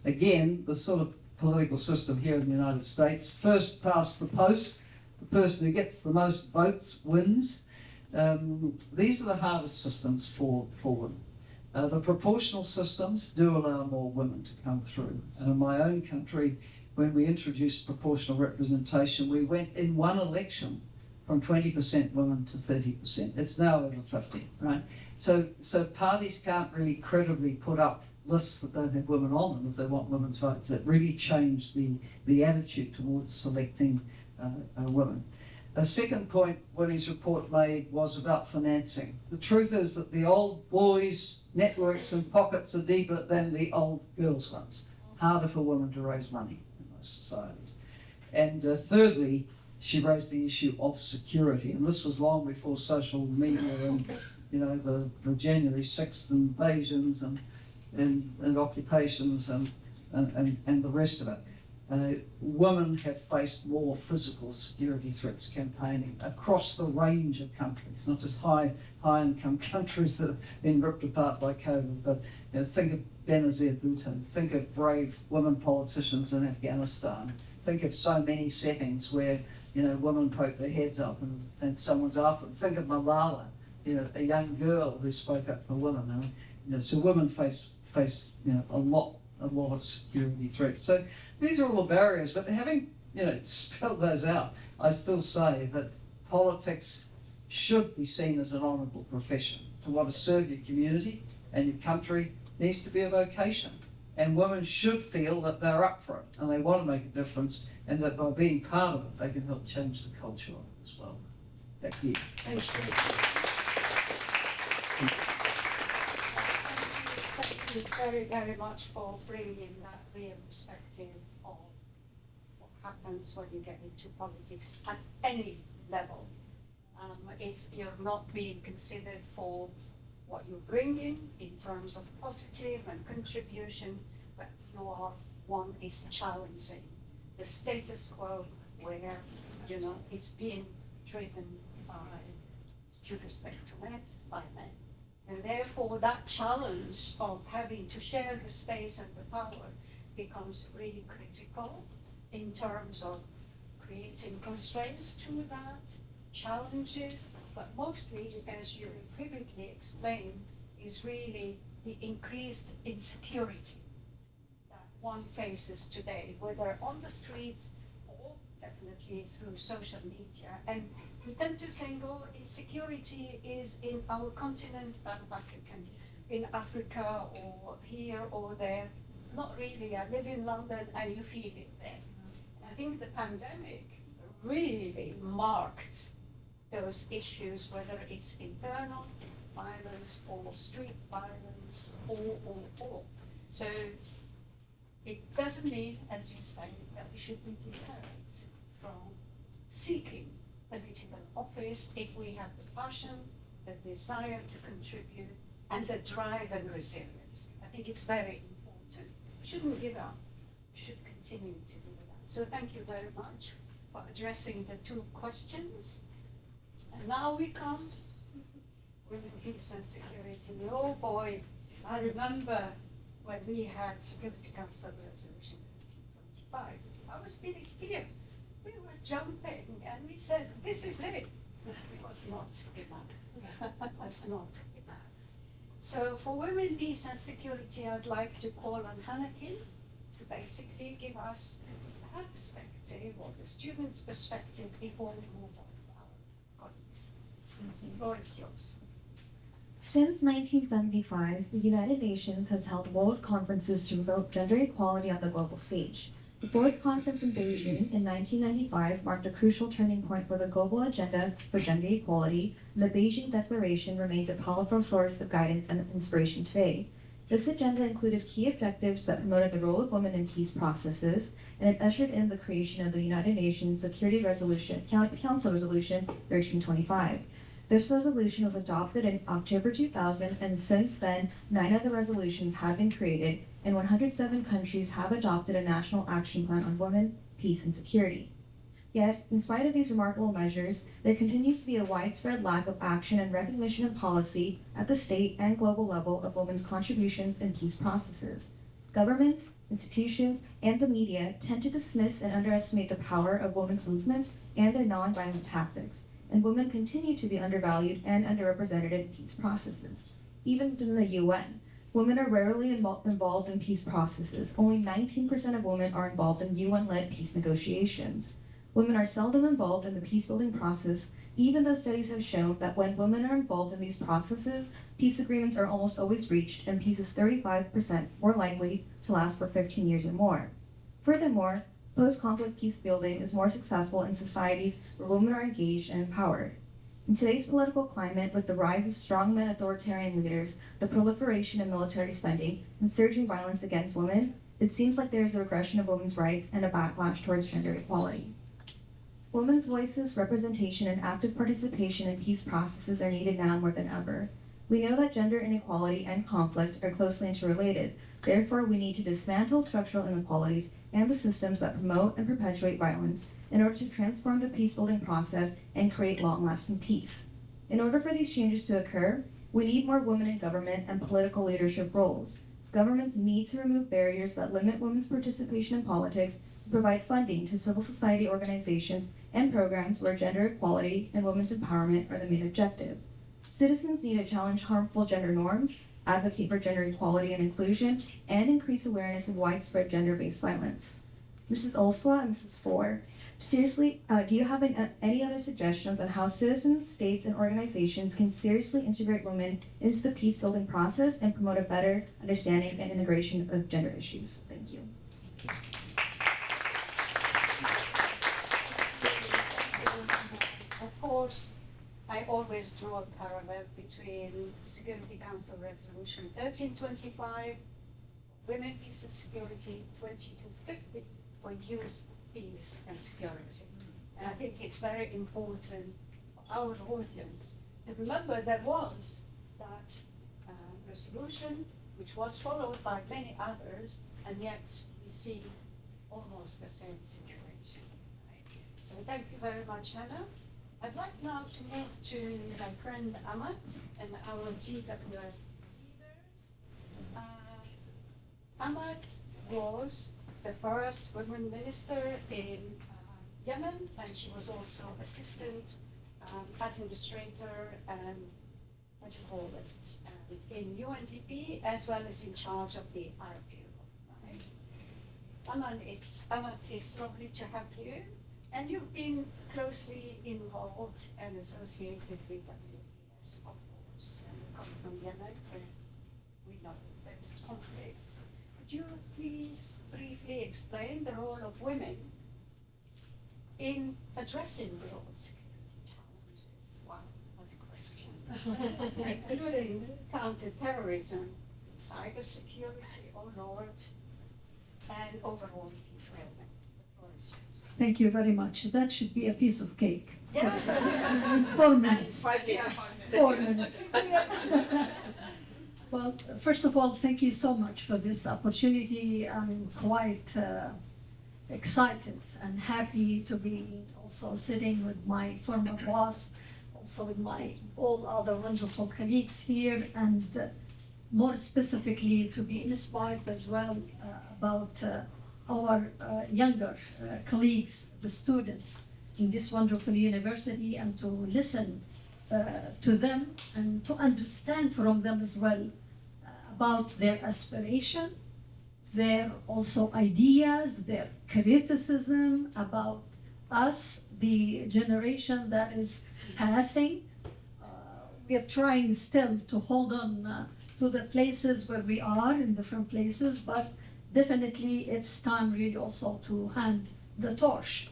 Again, the sort of political system here in the United States, first past the post, the person who gets the most votes wins. These are the hardest systems for women. The proportional systems do allow more women to come through. And in my own country, when we introduced proportional representation, we went in one election from 20% women to 30%. It's now over 50%, right? So parties can't really credibly put up lists that don't have women on them if they want women's votes. It really changed the attitude towards selecting women. A second point Winnie's report made was about financing. The truth is that the old boys' networks and pockets are deeper than the old girls' ones. Harder for women to raise money in most societies. And thirdly, she raised the issue of security, and this was long before social media and, you know, the January 6th invasions and occupations and the rest of it. Women have faced more physical security threats campaigning across the range of countries, not just high-income countries that have been ripped apart by COVID, but you know, think of Benazir Bhutto, think of brave women politicians in Afghanistan, think of so many settings where, you know, women poke their heads up and someone's after them. Think of Malala, you know, a young girl who spoke up for women. And, you know, so women face you know, a lot of security threats. So these are all the barriers, but having, you know, spelled those out, I still say that politics should be seen as an honourable profession. To want to serve your community and your country needs to be a vocation. And women should feel that they're up for it and they want to make a difference, and that by being part of it, they can help change the culture of it as well. Back to you. Thank you very, very much for bringing that real perspective of what happens when you get into politics at any level. You're not being considered for what you bring in terms of positive and contribution, but one is challenging the status quo where, you know, it's being driven by, due respect to men, by men. And therefore that challenge of having to share the space and the power becomes really critical in terms of creating constraints to that, challenges, but mostly, as you vividly explained, is really the increased insecurity that one faces today, whether on the streets or definitely through social media. And we tend to think, oh, insecurity is in our continent, African, in Africa or here or there. Not really. I live in London and you feel it there. I think the pandemic really marked those issues, whether it's internal violence or street violence or. So it doesn't mean, as you say, that we should be deterred from seeking political office if we have the passion, the desire to contribute, and the drive and resilience. I think it's very important. We shouldn't give up. We should continue to do that. So thank you very much for addressing the two questions. And now we come women, peace and security. Oh boy, I remember when we had Security Council Resolution 1325. I was pretty stiff. We were jumping and we said, this is it. It was not enough. It was not enough. So for women, peace and security, I'd like to call on Hannah-Kim to basically give us her perspective or the students' perspective before we move on to our colleagues. The floor is yours. Since 1975, the United Nations has held world conferences to promote gender equality on the global stage. The fourth conference in Beijing in 1995 marked a crucial turning point for the global agenda for gender equality, and the Beijing Declaration remains a powerful source of guidance and inspiration today. This agenda included key objectives that promoted the role of women in peace processes, and it ushered in the creation of the United Nations Security Council Resolution 1325. This resolution was adopted in October 2000, and since then, 9 other resolutions have been created, and 107 countries have adopted a national action plan on women, peace, and security. Yet, in spite of these remarkable measures, there continues to be a widespread lack of action and recognition of policy at the state and global level of women's contributions in peace processes. Governments, institutions, and the media tend to dismiss and underestimate the power of women's movements and their non-violent tactics, and women continue to be undervalued and underrepresented in peace processes. Even within the UN, women are rarely involved in peace processes. Only 19% of women are involved in UN-led peace negotiations. Women are seldom involved in the peace-building process, even though studies have shown that when women are involved in these processes, peace agreements are almost always reached, and peace is 35% more likely to last for 15 years or more. Furthermore, post-conflict peace building is more successful in societies where women are engaged and empowered. In today's political climate, with the rise of strongman authoritarian leaders, the proliferation of military spending, and surging violence against women, it seems like there is a regression of women's rights and a backlash towards gender equality. Women's voices, representation, and active participation in peace processes are needed now more than ever. We know that gender inequality and conflict are closely interrelated. Therefore, we need to dismantle structural inequalities and the systems that promote and perpetuate violence in order to transform the peace-building process and create long-lasting peace. In order for these changes to occur, we need more women in government and political leadership roles. Governments need to remove barriers that limit women's participation in politics and provide funding to civil society organizations and programs where gender equality and women's empowerment are the main objective. Citizens need to challenge harmful gender norms, advocate for gender equality and inclusion, and increase awareness of widespread gender-based violence. Mrs. Olswa and Mrs. Ford, seriously, do you have any other suggestions on how citizens, states, and organizations can seriously integrate women into the peace-building process and promote a better understanding and integration of gender issues? Thank you. Of course, I always draw a parallel between Security Council Resolution 1325, Women, Peace and Security 2250 for youth, peace and security. And I think it's very important for our audience to remember there was that resolution which was followed by many others, and yet we see almost the same situation. So thank you very much, Hannah. I'd like now to move to my friend Amat and our GWL leaders. Amat was the first women minister in Yemen, and she was also assistant administrator and what you call it in UNDP, as well as in charge of the Arab Bureau. Right? Amat, it's lovely to have you. And you've been closely involved and associated with WPS, of course, and you come from Yemen, where we know there's conflict. Could you please briefly explain the role of women in addressing world security challenges? Wow, what a question. Including counterterrorism, cybersecurity, oh Lord, and overall peace building. Thank you very much. That should be a piece of cake. Yes. 4 minutes. 5 years. 4 minutes. Well, first of all, thank you so much for this opportunity. I'm quite excited and happy to be also sitting with my former boss, also with my all other wonderful colleagues here, and more specifically to be inspired as well about our younger colleagues, the students in this wonderful university, and to listen to them and to understand from them as well about their aspiration, their also ideas, their criticism about us, the generation that is passing. We are trying still to hold on to the places where we are in different places, but definitely it's time really also to hand the torch.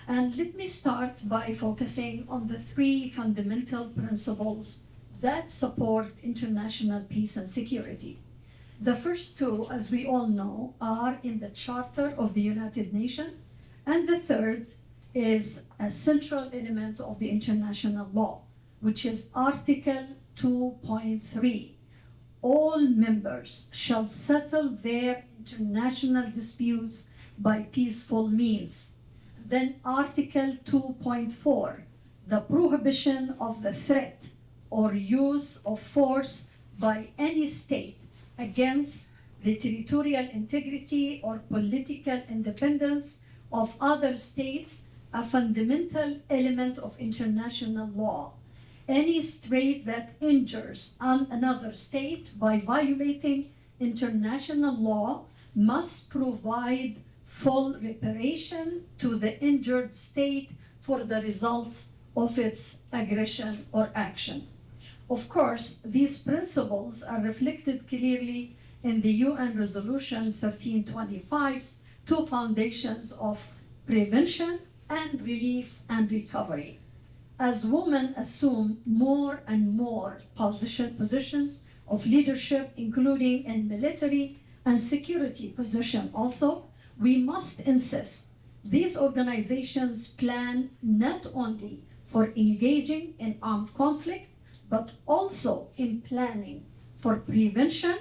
And let me start by focusing on the three fundamental principles that support international peace and security. The first two, as we all know, are in the Charter of the United Nations, and the third is a central element of the international law, which is Article 2.3. All members shall settle their international disputes by peaceful means. Then Article 2.4, the prohibition of the threat or use of force by any state against the territorial integrity or political independence of other states, a fundamental element of international law. Any state that injures another state by violating international law must provide full reparation to the injured state for the results of its aggression or action. Of course, these principles are reflected clearly in the UN Resolution 1325's two foundations of prevention and relief and recovery. As women assume more and more positions of leadership, including in military and security position also, we must insist these organizations plan not only for engaging in armed conflict, but also in planning for prevention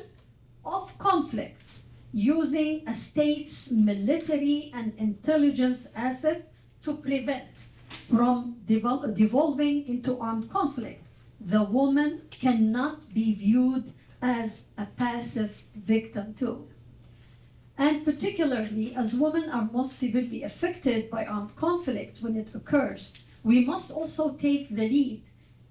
of conflicts using a state's military and intelligence asset to prevent from devolving into armed conflict. The woman cannot be viewed as a passive victim too. And particularly as women are most severely affected by armed conflict when it occurs, we must also take the lead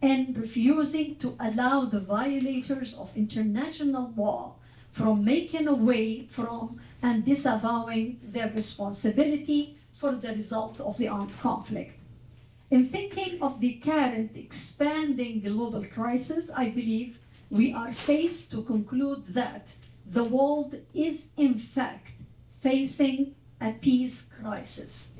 in refusing to allow the violators of international law from making away from and disavowing their responsibility for the result of the armed conflict. In thinking of the current expanding global crisis, I believe we are faced to conclude that the world is in fact facing a peace crisis.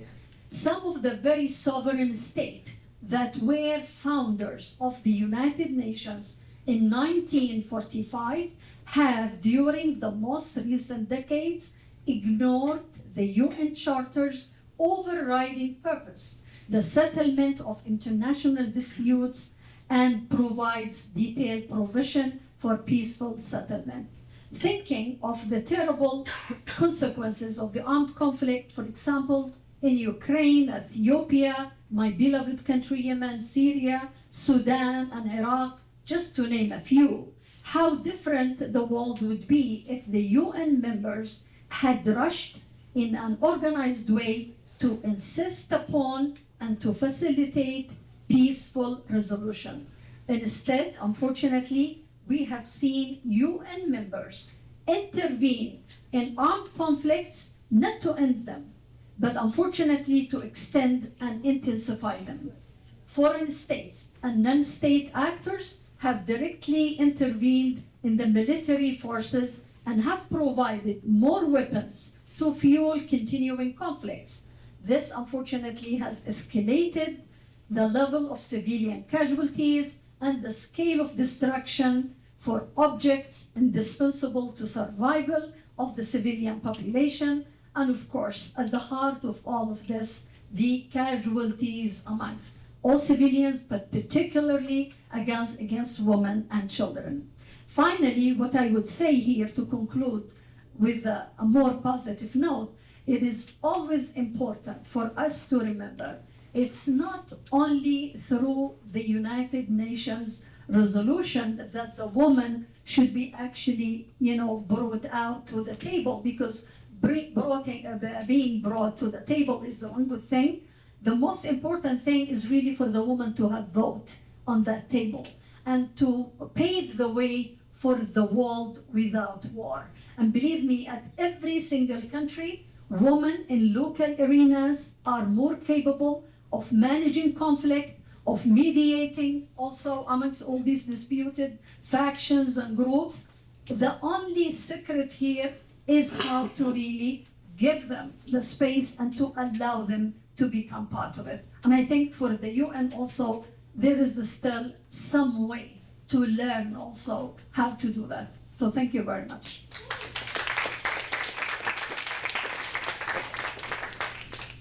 Some of the very sovereign states that were founders of the United Nations in 1945 have, during the most recent decades, ignored the UN Charter's overriding purpose, the settlement of international disputes, and provides detailed provision for peaceful settlement. Thinking of the terrible consequences of the armed conflict, for example, in Ukraine, Ethiopia, my beloved country Yemen, Syria, Sudan, and Iraq, just to name a few, how different the world would be if the UN members had rushed in an organized way to insist upon and to facilitate peaceful resolution. Instead, unfortunately, we have seen UN members intervene in armed conflicts not to end them, but unfortunately to extend and intensify them. Foreign states and non-state actors have directly intervened in the military forces and have provided more weapons to fuel continuing conflicts. This unfortunately has escalated the level of civilian casualties and the scale of destruction for objects indispensable to survival of the civilian population, and of course, at the heart of all of this, the casualties amongst all civilians, but particularly against women and children. Finally, what I would say here to conclude, with a more positive note, it is always important for us to remember it's not only through the United Nations resolution that the woman should be actually, brought out to the table, because being brought to the table is one good thing. The most important thing is really for the woman to have vote on that table and to pave the way for the world without war. And believe me, at every single country, women in local arenas are more capable of managing conflict, of mediating also amongst all these disputed factions and groups. The only secret here is how to really give them the space and to allow them to become part of it. And I think for the UN also, there is still some way to learn also how to do that. So thank you very much.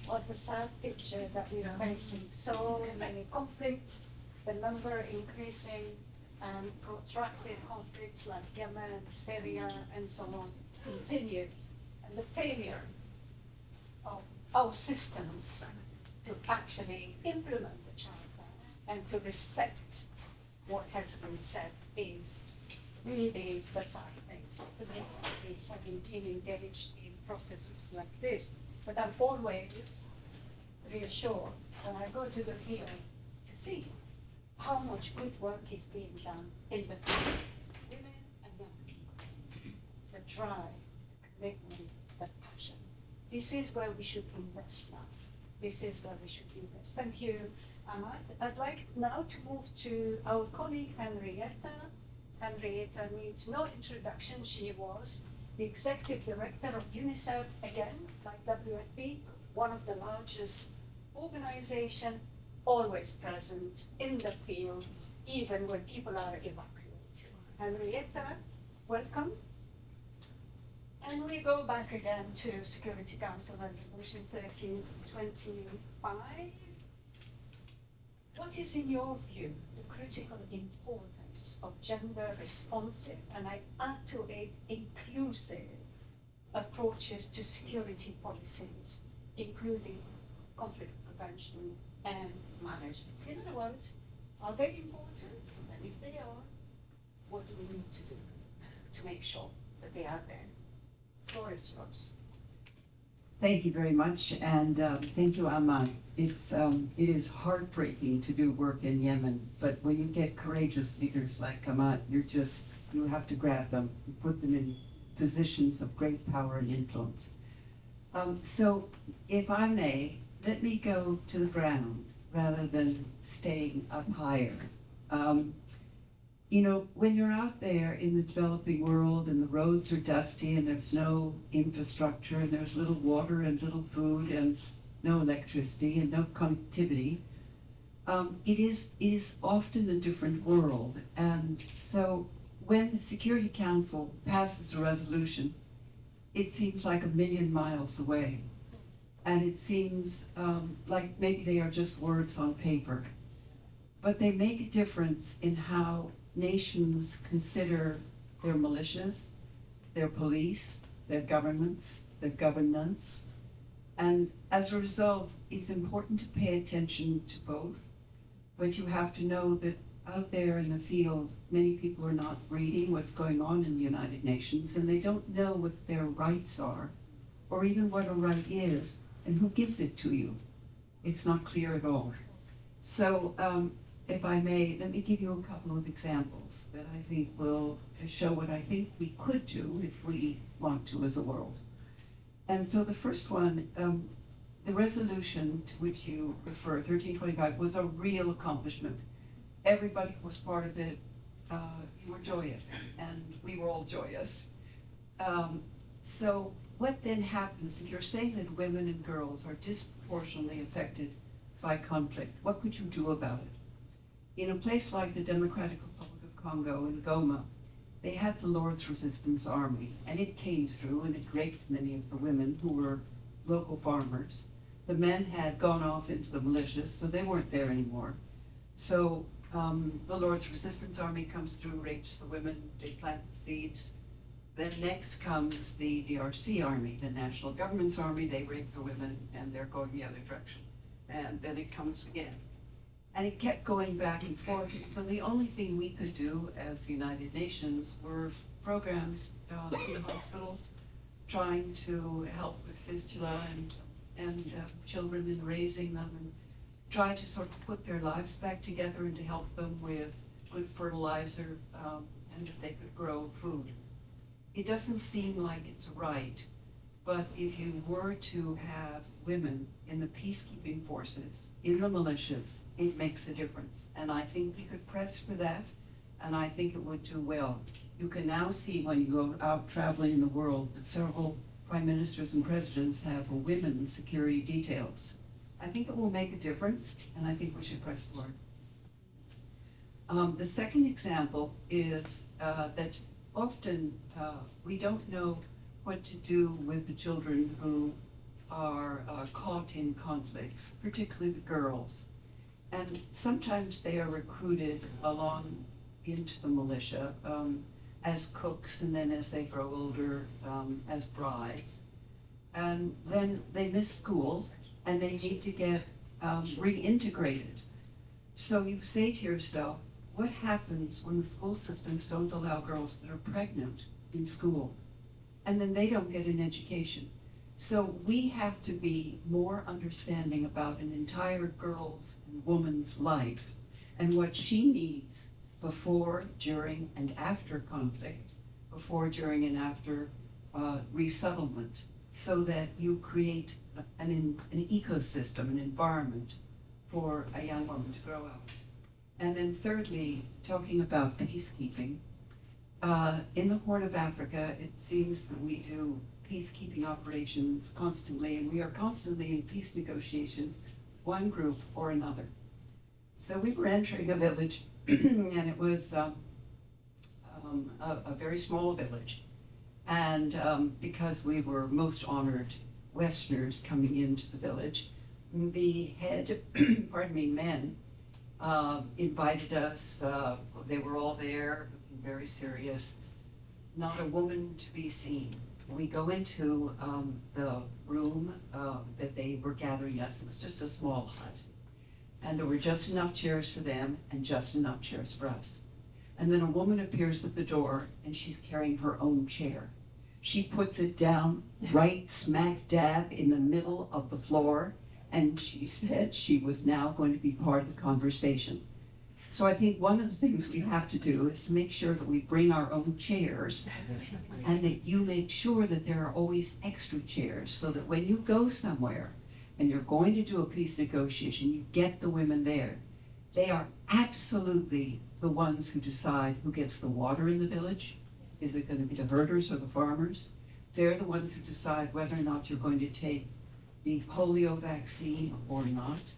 What the sad picture that we are facing, so many conflicts, the number increasing, and protracted conflicts like Yemen, Syria, and so on continue, and the failure of our systems to actually implement the Charter and to respect what has been said is really the sad thing. The countries have been engaged in processes like this, but I'm always reassured when I go to the field to see how much good work is being done in the field. Women and young people, the drive, the commitment, the passion. This is where we should invest now. This is where we should invest. Thank you, Ahmad. I'd like now to move to our colleague Henrietta. Henrietta needs no introduction. She was the executive director of UNICEF, again, like WFP, one of the largest organizations, always present in the field, even when people are evacuated. Henrietta, welcome. And we go back again to Security Council Resolution 1325. What is, in your view, the critical importance of gender responsive, and I add to it, inclusive approaches to security policies, including conflict prevention and management? In other words, are they important? And if they are, what do we need to do to make sure that they are there? Floor is yours. Thank you very much, and thank you, Ahmad. It is heartbreaking to do work in Yemen, but when you get courageous leaders like Ahmad, you have to grab them and put them in positions of great power and influence. So, if I may, let me go to the ground rather than staying up higher. When you're out there in the developing world and the roads are dusty and there's no infrastructure and there's little water and little food and no electricity and no connectivity, it is often a different world. And so when the Security Council passes a resolution, it seems like a million miles away. And it seems like maybe they are just words on paper. But they make a difference in how nations consider their militias, their police, their governments, their governance. And as a result, it's important to pay attention to both. But you have to know that out there in the field, many people are not reading what's going on in the United Nations, and they don't know what their rights are, or even what a right is, and who gives it to you. It's not clear at all. So, if I may, let me give you a couple of examples that I think will show what I think we could do if we want to as a world. And so the first one, the resolution to which you refer, 1325, was a real accomplishment. Everybody was part of it. You were joyous, and we were all joyous. So what then happens if you're saying that women and girls are disproportionately affected by conflict? What could you do about it? In a place like the Democratic Republic of Congo in Goma, they had the Lord's Resistance Army, and it came through and it raped many of the women who were local farmers. The men had gone off into the militias, so they weren't there anymore. So the Lord's Resistance Army comes through, rapes the women, they plant the seeds. Then next comes the DRC army, the national government's army. They rape the women and they're going the other direction. And then it comes again. And it kept going back and forth. So the only thing we could do as the United Nations were programs in hospitals trying to help with fistula and children and raising them and try to sort of put their lives back together and to help them with good fertilizer and that they could grow food. It doesn't seem like it's right, but if you were to have women in the peacekeeping forces, in the militias, it makes a difference. And I think we could press for that, and I think it would do well. You can now see when you go out traveling in the world that several prime ministers and presidents have women's security details. I think it will make a difference, and I think we should press for it. The second example is that often we don't know what to do with the children who are caught in conflicts, particularly the girls. And sometimes they are recruited along into the militia as cooks, and then as they grow older, as brides. And then they miss school, and they need to get reintegrated. So you say to yourself, what happens when the school systems don't allow girls that are pregnant in school? And then they don't get an education. So we have to be more understanding about an entire girl's and woman's life and what she needs before, during, and after conflict, before, during, and after resettlement, so that you create an ecosystem, an environment for a young woman to grow up. And then thirdly, talking about peacekeeping, in the Horn of Africa, it seems that we do peacekeeping operations constantly, and we are constantly in peace negotiations, one group or another. So we were entering a village, and it was a very small village. And because we were most honored Westerners coming into the village, the head, men, invited us. They were all there, looking very serious. Not a woman to be seen. We go into the room that they were gathering us. It was just a small hut. And there were just enough chairs for them and just enough chairs for us. And then a woman appears at the door, and she's carrying her own chair. She puts it down right smack dab in the middle of the floor, and she said she was now going to be part of the conversation. So I think one of the things we have to do is to make sure that we bring our own chairs, and that you make sure that there are always extra chairs, so that when you go somewhere and you're going to do a peace negotiation, you get the women there. They are absolutely the ones who decide who gets the water in the village. Is it going to be the herders or the farmers? They're the ones who decide whether or not you're going to take the polio vaccine or not.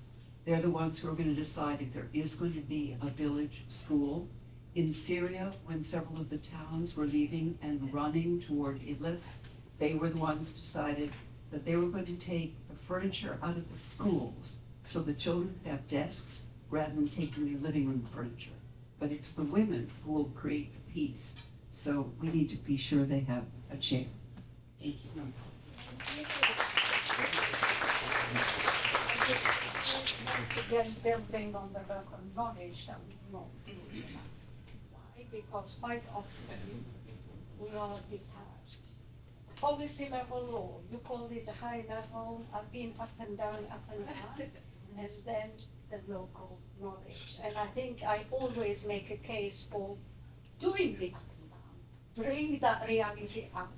They're the ones who are going to decide if there is going to be a village school. In Syria, when several of the towns were leaving and running toward Idlib, they were the ones who decided that they were going to take the furniture out of the schools so the children could have desks rather than taking their living room furniture. But it's the women who will create the peace. So we need to be sure they have a chair. Thank you. Once again, building on the local knowledge that we know. Why? Because quite often we are detached. Policy level law, you call it the high level, I've been up and down, and then the local knowledge. And I think I always make a case for doing the up and down, bring that reality up,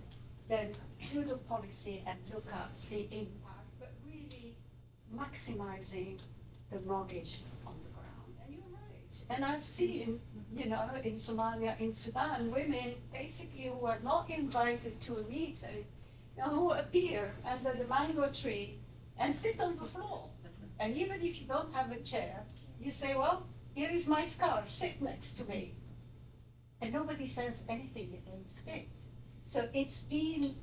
then do the policy and look at the impact, but really maximizing the knowledge on the ground. And you're right. And I've seen, in Somalia, in Sudan, women basically who are not invited to a meeting, who appear under the mango tree and sit on the floor. And even if you don't have a chair, you say, well, here is my scarf, sit next to me. And nobody says anything against it. So it's being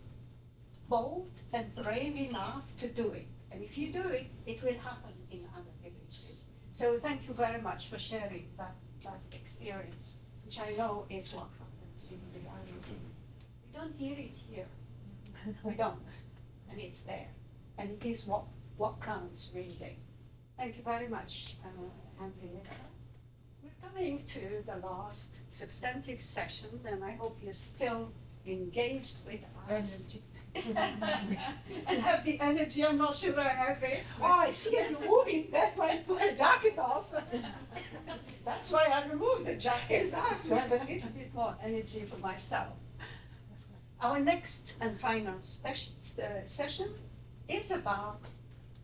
bold and brave enough to do it. And if you do it, it will happen in other villages. So thank you very much for sharing that experience, which I know is what happens in reality. We don't hear it here. We don't, and it's there, and it is what counts really. Thank you very much, Henrietta. We're coming to the last substantive session, and I hope you're still engaged with us. And have the energy. I'm not sure I have it. Oh, I see you moving. That's why I took the jacket off. That's why I removed the jacket, to have a little bit more energy for myself. Our next and final session is about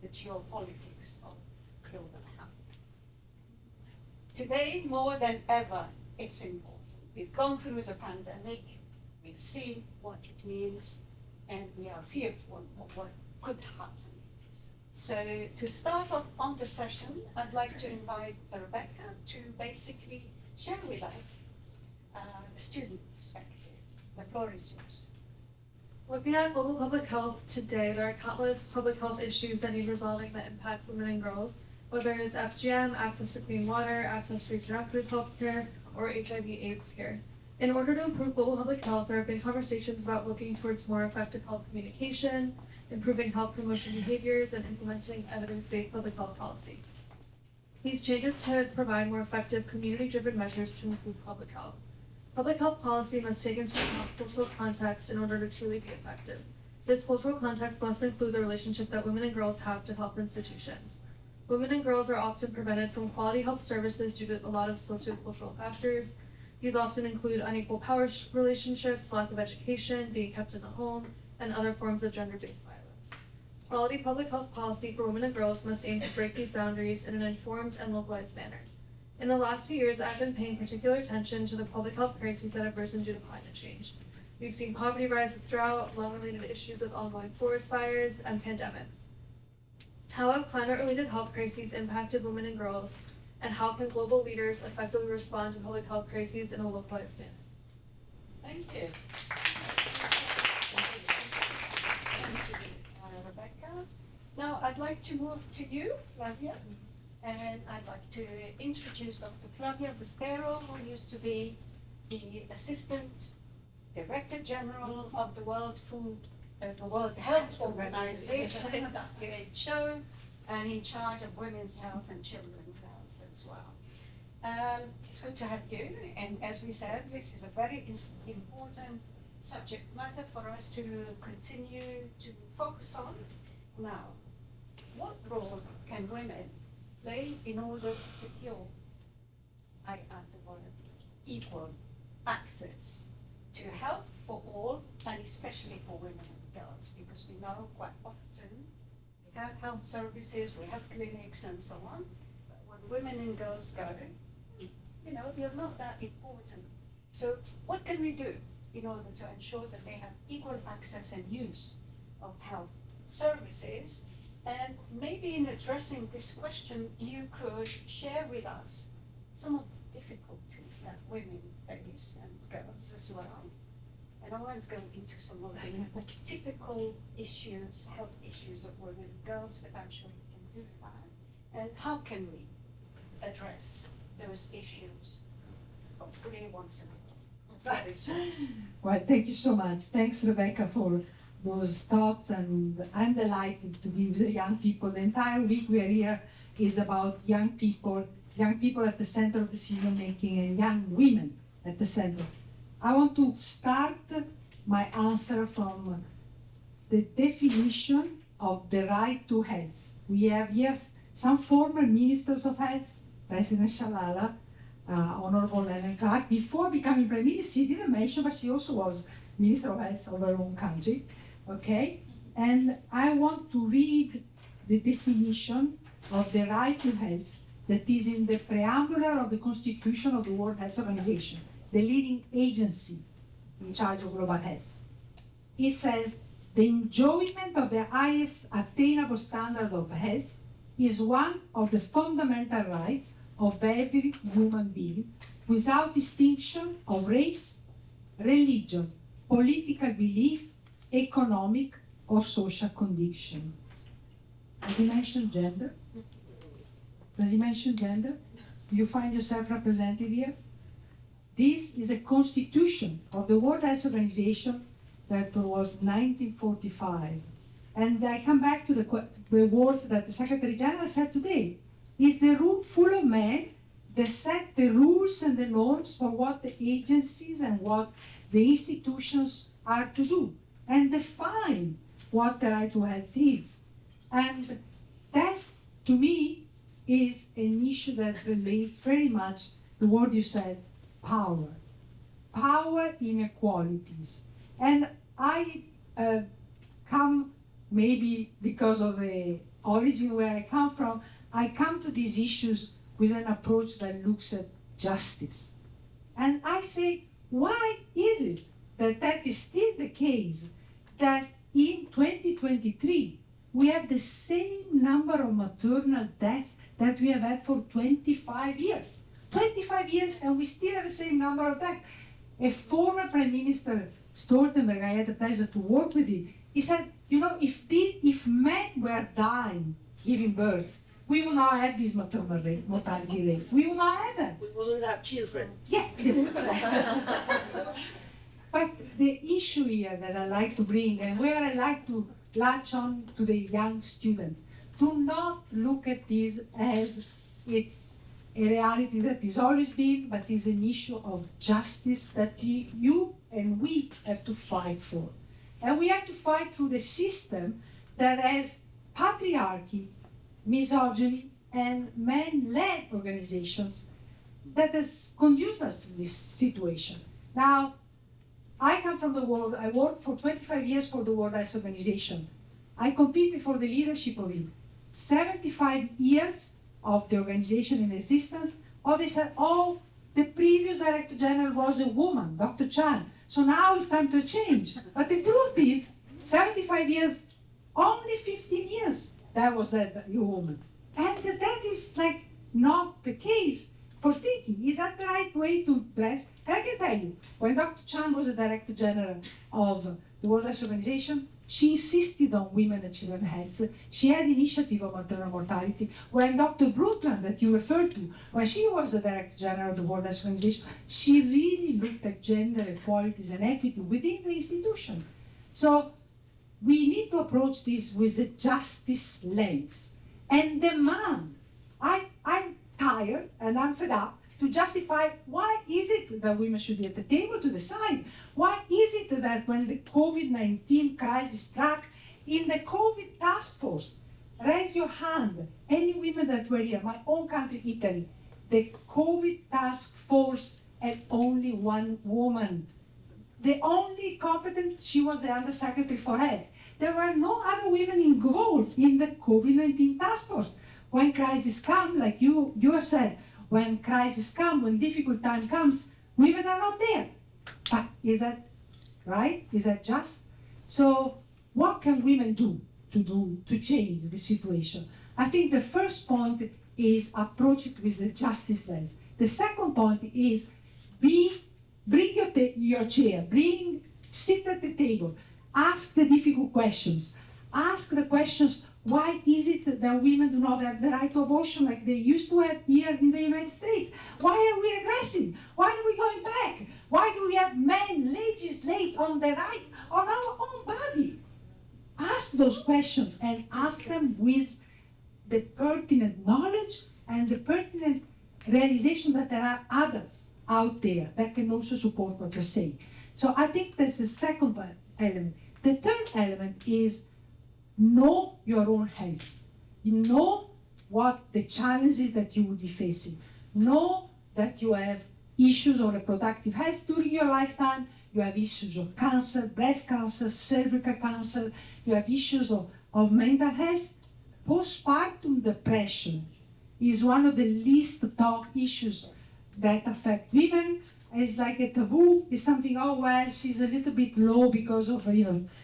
the geopolitics of global health. Today, more than ever, it's important. We've gone through the pandemic, we've seen what it means, and we are fearful of what could happen. So to start off on the session, I'd like to invite Rebecca to basically share with us the student perspective. The floor is yours. Looking at global public health today, there are countless public health issues that need resolving that impact women and girls, whether it's FGM, access to clean water, access to reproductive health care, or HIV/AIDS care. In order to improve global public health, there have been conversations about looking towards more effective health communication, improving health promotion behaviors, and implementing evidence-based public health policy. These changes could provide more effective community-driven measures to improve public health. Public health policy must take into account cultural context in order to truly be effective. This cultural context must include the relationship that women and girls have to health institutions. Women and girls are often prevented from quality health services due to a lot of sociocultural factors. These often include unequal power relationships, lack of education, being kept in the home, and other forms of gender-based violence. Quality public health policy for women and girls must aim to break these boundaries in an informed and localized manner. In the last few years, I've been paying particular attention to the public health crises that have risen due to climate change. We've seen poverty rise with drought, long-related issues with ongoing forest fires, and pandemics. How have climate-related health crises impacted women and girls, and how can global leaders effectively respond to public health crises in a localized manner? Thank you. Thank you, Rebecca. Now I'd like to move to you, Flavia, and I'd like to introduce Dr. Flavia Destero, who used to be the Assistant Director General of the World Health Organization, WHO, and in charge of women's health and children's health as well. It's good to have you, and as we said, this is a very important subject matter for us to continue to focus on. Now, what role can women play in order to secure, I add the word, equal access to health for all, and especially for women and girls, because we know quite often we have health services, we have clinics and so on, but when women and girls go, they're not that important. So what can we do in order to ensure that they have equal access and use of health services? And maybe in addressing this question, you could share with us some of the difficulties that women face and girls as well. And I won't go into some of the typical issues, health issues of women and girls, but I'm sure we can do that. And how can we address those issues, hopefully once a week? Well, thank you so much. Thanks, Rebecca, for those thoughts, and I'm delighted to be with the young people. The entire week we are here is about young people at the center of decision making, and young women at the center. I want to start my answer from the definition of the right to health. We have here some former ministers of health, President Shalala, Honorable Ellen Clark. Before becoming Prime Minister, she didn't mention, but she also was Minister of Health of her own country. Okay? And I want to read the definition of the right to health that is in the preamble of the Constitution of the World Health Organization, the leading agency in charge of global health. It says, the enjoyment of the highest attainable standard of health is one of the fundamental rights of every human being, without distinction of race, religion, political belief, economic or social condition. Does he mention gender? Does he mention gender? Do you find yourself represented here? This is a constitution of the World Health Organization that was 1945. And I come back to the words that the Secretary General said today. It's a room full of men that set the rules and the norms for what the agencies and what the institutions are to do, and define what the right to health is. And that, to me, is an issue that relates very much to what you said, power. Power inequalities. And I come, maybe because of the origin where I come from, I come to these issues with an approach that looks at justice. And I say, why is it that that is still the case, that in 2023, we have the same number of maternal deaths that we have had for 25 years? 25 years, and we still have the same number of deaths. A former Prime Minister, Stoltenberg, I had the pleasure to work with him, he said, you know, if men were dying giving birth, we will not have these mortality rates. We will not have them. We will have children. Yeah. But the issue here that I like to bring, and where I like to latch on to the young students, do not look at this as it's a reality that has always been, but is an issue of justice that you and we have to fight for. And we have to fight through the system that has patriarchy, misogyny, and men-led organizations that has conduced us to this situation. Now, I come from the world, I worked for 25 years for the World Health Organization. I competed for the leadership of it. 75 years of the organization in existence, they said, oh, the previous Director General was a woman, Dr. Chan, so now it's time to change. But the truth is, 75 years, only 15 years, that was that woman. And that is like not the case for thinking, is that the right way to dress? And I can tell you, when Dr. Chan was the Director General of the World Health Organization, she insisted on women and children's health. She had initiative on maternal mortality. When Dr. Brundtland, that you referred to, when she was the Director General of the World Health Organization, she really looked at gender equalities and equity within the institution. So we need to approach this with a justice lens and demand. I'm tired and I'm fed up to justify why is it that women should be at the table to decide? Why is it that when the COVID-19 crisis struck, in the COVID task force, raise your hand, any women that were here, my own country, Italy, the COVID task force had only one woman. The only competent, she was the Undersecretary for Health. There were no other women involved in the COVID-19 task force. When crises come, like you have said, when crisis come, when difficult time comes, women are not there. But is that right? Is that just? So what can women do to change the situation? I think the first point is approach it with a justice lens. The second point is bring your chair, sit at the table, ask the difficult questions, ask the questions. Why is it that women do not have the right to abortion like they used to have here in the United States? Why are we regressing? Why are we going back? Why do we have men legislate on the right on our own body? Ask those questions and ask them with the pertinent knowledge and the pertinent realization that there are others out there that can also support what you're saying. So I think that's the second element. The third element is know your own health. You know what the challenges that you will be facing. Know that you have issues of reproductive health during your lifetime. You have issues of cancer, breast cancer, cervical cancer. You have issues of mental health. Postpartum depression is one of the least talked issues that affect women. It's like a taboo. It's something, oh, well, she's a little bit low because of,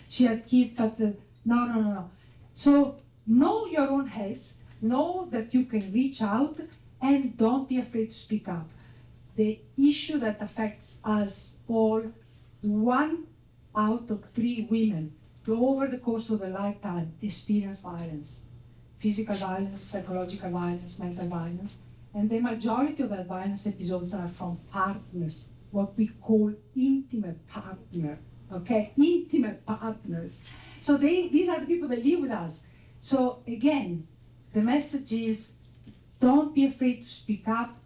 she had kids, but no. So know your own health, know that you can reach out, and don't be afraid to speak up. The issue that affects us all, 1 out of 3 women over the course of a lifetime experience violence. Physical violence, psychological violence, mental violence. And the majority of that violence episodes are from partners, what we call intimate partner okay? Intimate partners. So these are the people that live with us. So again, the message is, don't be afraid to speak up.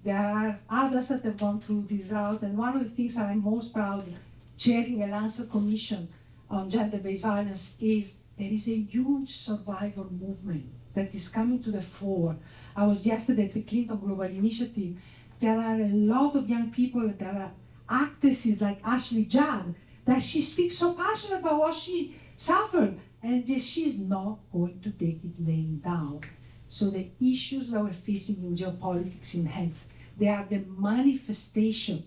There are others that have gone through this route, and one of the things I'm most proud of chairing a Lancer Commission on gender-based violence is there is a huge survivor movement that is coming to the fore. I was yesterday at the Clinton Global Initiative. There are a lot of young people that are actresses like Ashley Judd, that she speaks so passionate about what she suffered, and she's not going to take it laying down. So the issues that we're facing in geopolitics in health, they are the manifestation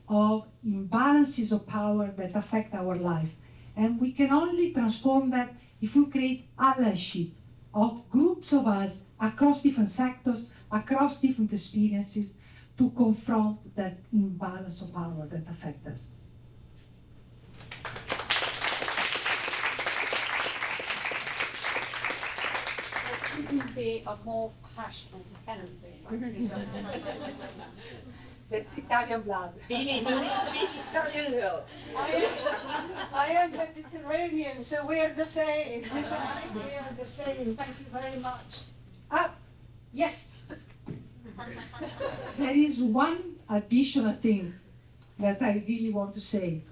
of imbalances of power that affect our life. And we can only transform that if we create allyship of groups of us across different sectors, across different experiences, to confront that imbalance of power that affects us. Couldn't be a more passionate enemy. That's Italian blood. I am Mediterranean, so we are the same. We are the same. Thank you very much. Yes. There is one additional thing that I really want to say.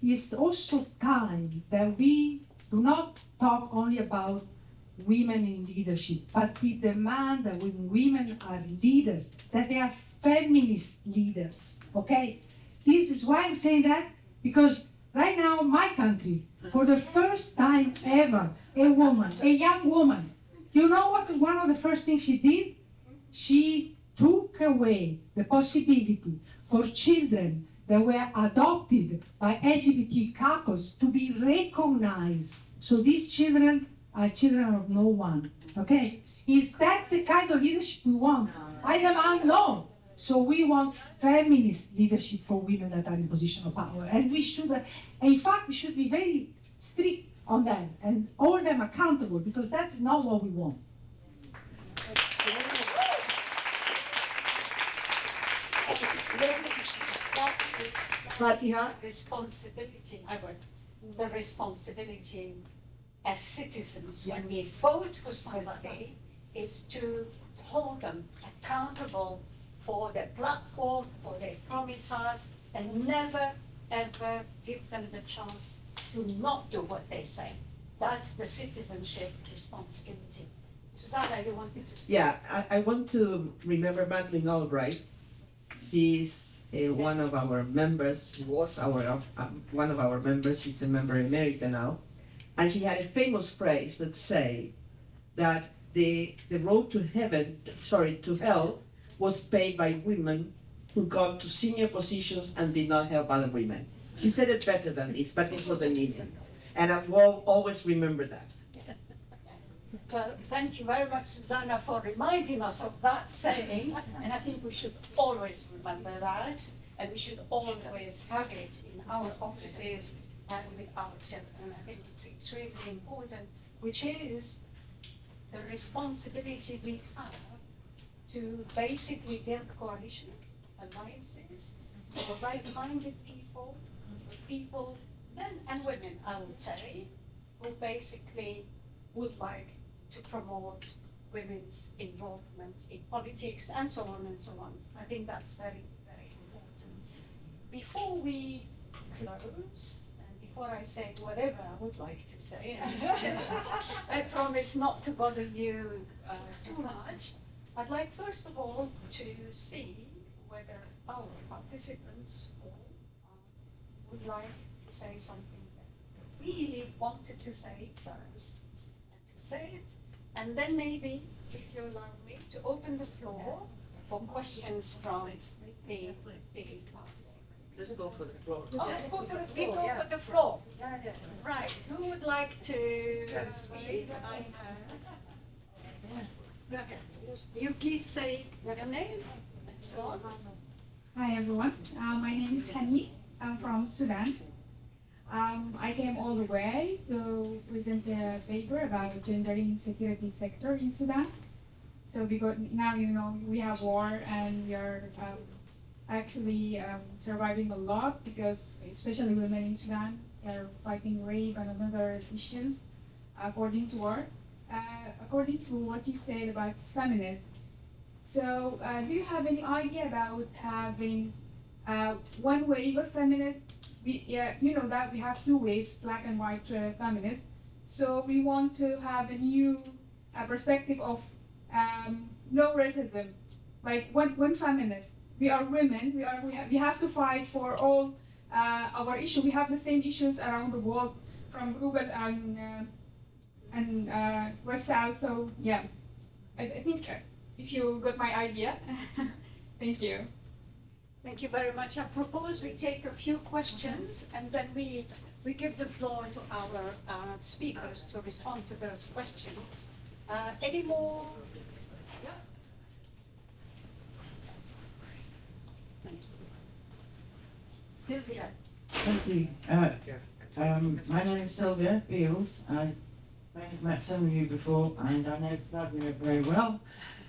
It's also time that we do not talk only about women in leadership, but we demand that when women are leaders, that they are feminist leaders, okay? This is why I'm saying that, because right now, my country, for the first time ever, a woman, a young woman, you know what one of the first things she did? She took away the possibility for children that were adopted by LGBT couples to be recognized. So these children are children of no one, okay? Is that the kind of leadership we want? I demand no. So we want feminist leadership for women that are in position of power. And we should, in fact, we should be very strict on them and hold them accountable, because that's not what we want. But responsibility, the responsibility as citizens, when we vote for somebody, is to hold them accountable for their platform, for their promises, and never ever give them the chance to not do what they say. That's the citizenship responsibility. Susanna, you wanted to speak? Yeah, I want to remember Madeleine Albright. She's one of our members. She was one of our members. She's a member emerita now. And she had a famous phrase that say that the road to to hell was paved by women who got to senior positions and did not help other women. She said it better than this, but it was amazing. And I've always remembered that. Well, thank you very much, Susanna, for reminding us of that saying, and I think we should always remember that, and we should always have it in our offices and with our children. I think it's extremely important, which is the responsibility we have to basically build coalition alliances for like-minded people, men and women, I would say, who basically would like to promote women's involvement in politics and so on and so on. I think that's very, very important. Before we close, and before I say whatever I would like to say, I promise not to bother you too much. I'd like first of all to see whether our participants would like to say something that they really wanted to say first, and to say it, and then maybe, if you allow me, to open the floor for questions from the participants. Let's go for the floor. Oh, let's go for the floor. For the floor. Right. Who would like to speak? I have. Go ahead. You please say your name. So on. Hi everyone, my name is Hani. I'm from Sudan. I came all the way to present a paper about gender insecurity sector in Sudan. So because now we have war and we are actually surviving a lot because, especially women in Sudan, they're fighting rape and other issues, according to her. According to what you said about feminism, so do you have any idea about having one wave of feminism? You know that we have two waves, black and white feminists. So we want to have a new perspective of no racism. Like one feminist, we are women. We have to fight for all our issues. We have the same issues around the world, from rural and west south. So yeah, I think if you got my idea, thank you. Thank you very much. I propose we take a few questions and then we give the floor to our speakers to respond to those questions. Any more? Yeah. Thank you. Sylvia. Thank you. My name is Sylvia Beals. I have met some of you before and I know Flavia very well.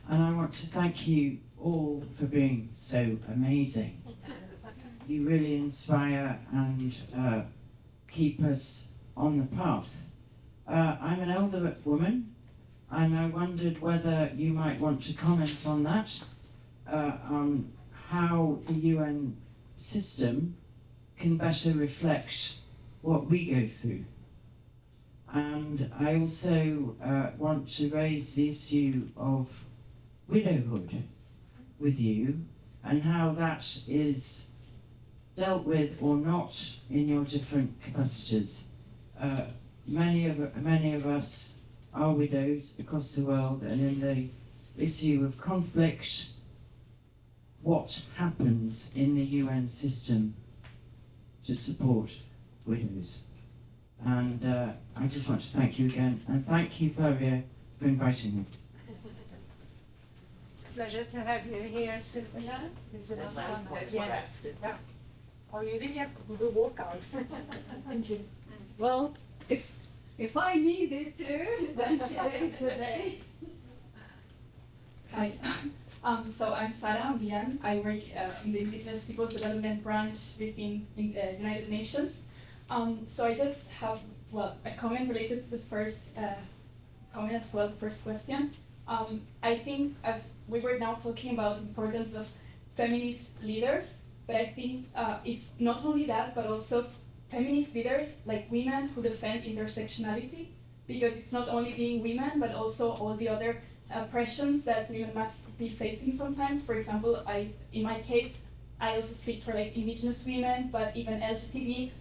And I want to thank you all for being so amazing. You really inspire and keep us on the path. I'm an elder woman and I wondered whether you might want to comment on that, on how the UN system can better reflect what we go through. And I also want to raise the issue of widowhood with you and how that is dealt with or not in your different capacities. Many of us are widows across the world, and in the issue of conflict, what happens in the UN system to support widows. And I just want to thank you again, and thank you, Flavia, for inviting me. Pleasure to have you here, Sylvia. Is it yeah. Oh, you really have to do the workout. Thank you. Well, if I needed to, then today's the day. Hi. So I'm Sarah Bian. I work in the Indigenous Peoples Development Branch within the United Nations. So I just have, a comment related to the first comment as well, the first question. I think as we were now talking about the importance of feminist leaders, but I think it's not only that, but also feminist leaders like women who defend intersectionality, because it's not only being women, but also all the other oppressions that women must be facing sometimes. For example, in my case, I also speak for like Indigenous women, but even LGTB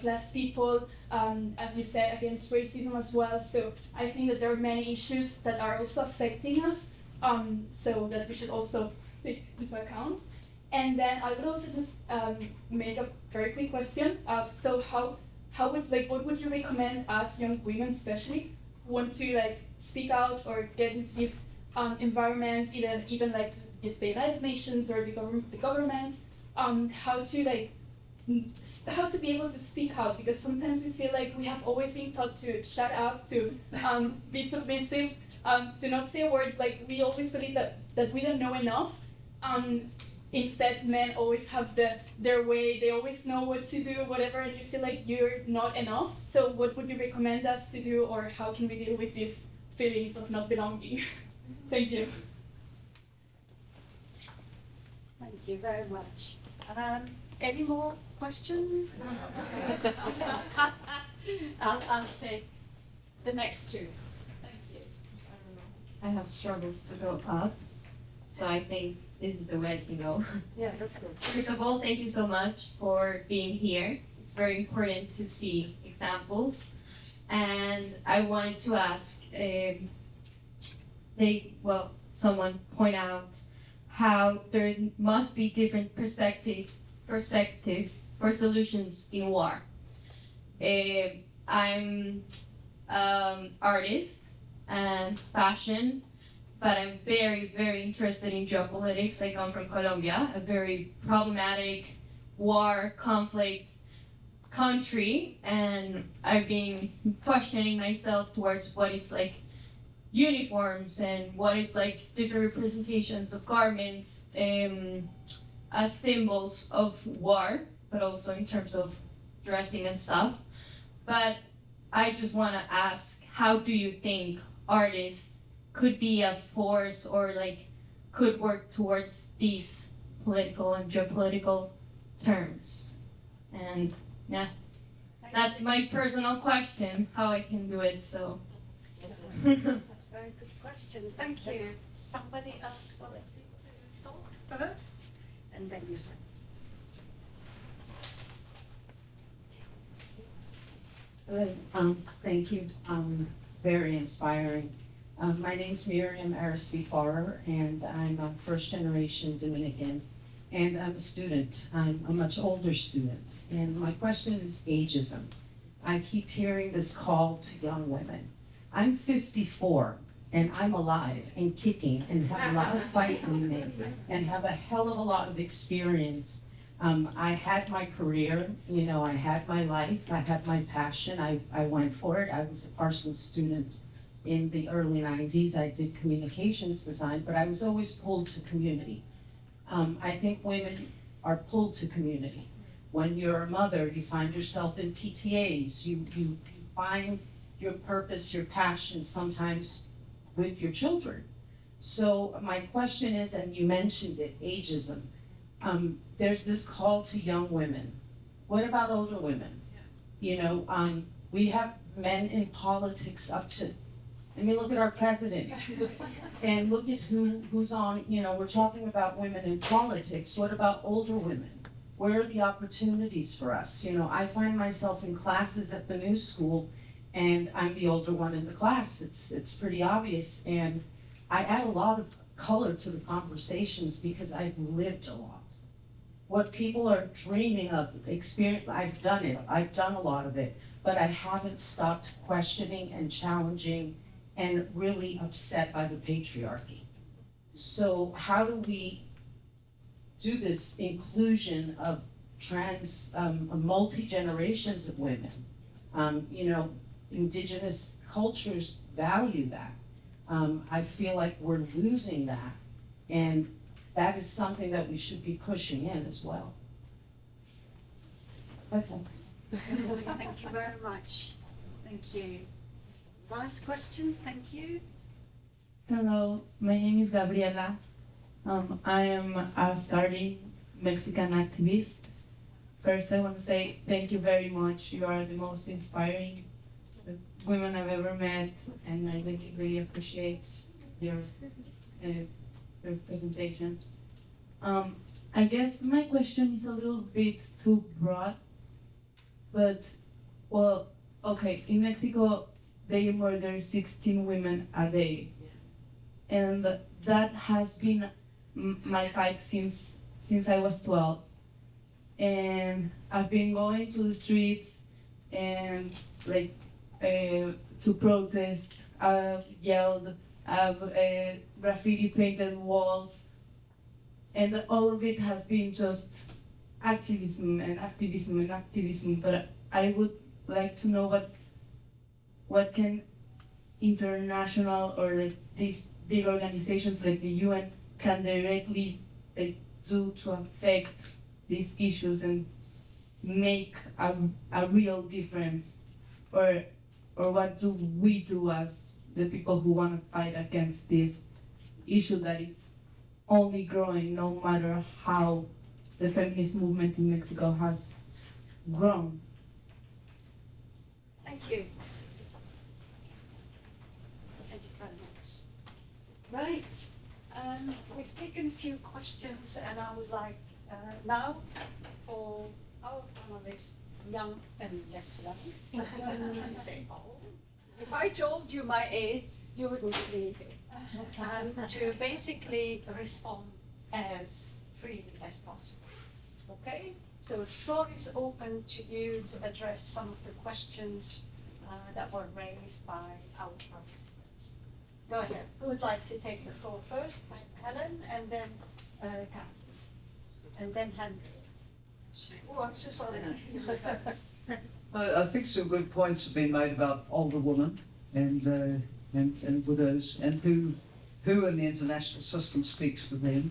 plus people, as you said, against racism as well. So I think that there are many issues that are also affecting us, so that we should also take into account. And then I would also just make a very quick question. So what would you recommend us young women especially who want to speak out or get into these environments, even like the United Nations or the governments, how to be able to speak out, because sometimes we feel like we have always been taught to shut up, to be submissive, to not say a word. Like we always believe that we don't know enough. Instead, men always have their way. They always know what to do, whatever, and you feel like you're not enough. So what would you recommend us to do, or how can we deal with these feelings of not belonging? Thank you. Thank you very much. Any more questions? I'll take the next two. Thank you. I have struggles to go up, so I think this is the way to go. Yeah, that's good. First of all, thank you so much for being here. It's very important to see examples. And I wanted to ask, someone point out how there must be different perspectives for solutions in war. I'm artist and fashion, but I'm very, very interested in geopolitics. I come from Colombia, a very problematic war, conflict country, and I've been questioning myself towards what it's like uniforms and what it's like different representations of garments, as symbols of war, but also in terms of dressing and stuff. But I just want to ask, how do you think artists could be a force or like could work towards these political and geopolitical terms? And yeah, that's my personal question, how I can do it, so. That's a very good question. Thank you. Somebody else wanted to talk first, and then you say. Thank you. Very inspiring. My name's Miriam Aristifarer, and I'm a first generation Dominican, and I'm a student. I'm a much older student, and my question is ageism. I keep hearing this call to young women. I'm 54, and I'm alive and kicking and have a lot of fight in me and have a hell of a lot of experience. I had my career, you know, I had my life, I had my passion, I went for it. I was a Parsons student in the early 90s. I did communications design, but I was always pulled to community. I think women are pulled to community. When you're a mother, you find yourself in PTAs, you find your purpose, your passion sometimes with your children. So my question is, and you mentioned it, ageism. There's this call to young women. What about older women? You know, we have men in politics up to, I mean, look at our president. And look at who's on, you know, we're talking about women in politics. What about older women? Where are the opportunities for us? You know, I find myself in classes at the new school, and I'm the older one in the class. It's pretty obvious, and I add a lot of color to the conversations because I've lived a lot. What people are dreaming of, experience, I've done it. I've done a lot of it, but I haven't stopped questioning and challenging and really upset by the patriarchy. So how do we do this inclusion of multi-generations of women? You know, indigenous cultures value that. I feel like we're losing that, and that is something that we should be pushing in as well. That's all. Thank you very much. Thank you. Last question, thank you. Hello, my name is Gabriela. I am a starting Mexican activist. First, I want to say thank you very much. You are the most inspiring women I've ever met, and I really appreciate your presentation. I guess my question is a little bit too broad, but, well, okay, in Mexico, they murder 16 women a day. And that has been my fight since I was 12. And I've been going to the streets and like to protest. I've yelled, I've graffiti painted walls, and all of it has been just activism and activism and activism. But I would like to know what can international or like these big organizations like the UN can directly do to affect these issues and make a real difference, or what do we do as the people who want to fight against this issue that is only growing, no matter how the feminist movement in Mexico has grown. Thank you. Thank you very much. Right, we've taken a few questions, and I would like now for our panelists, young and less young, say, oh, if I told you my age, you wouldn't believe it. To basically respond as freely as possible. Okay? So the floor is open to you to address some of the questions that were raised by our participants. Go ahead. Who would like to take the floor first? Helen, and then Kathy. And then Hans. Oh, I'm so sorry. I think some good points have been made about older women and widows, and who in the international system speaks for them.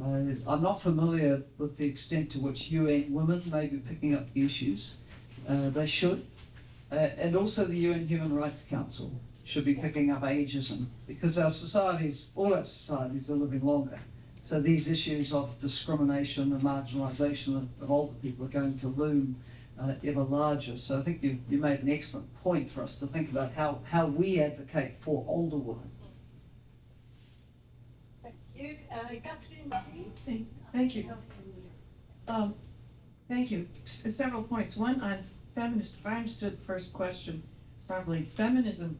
I'm not familiar with the extent to which UN Women may be picking up the issues. They should. And also the UN Human Rights Council should be picking up ageism, because our societies, all our societies, are living longer. So these issues of discrimination and marginalisation of older people are going to loom ever larger. So I think you made an excellent point for us to think about how we advocate for older women. Thank you. Catherine, please. Thank you. Thank you. Several points. One on feminist. If I understood the first question properly, feminism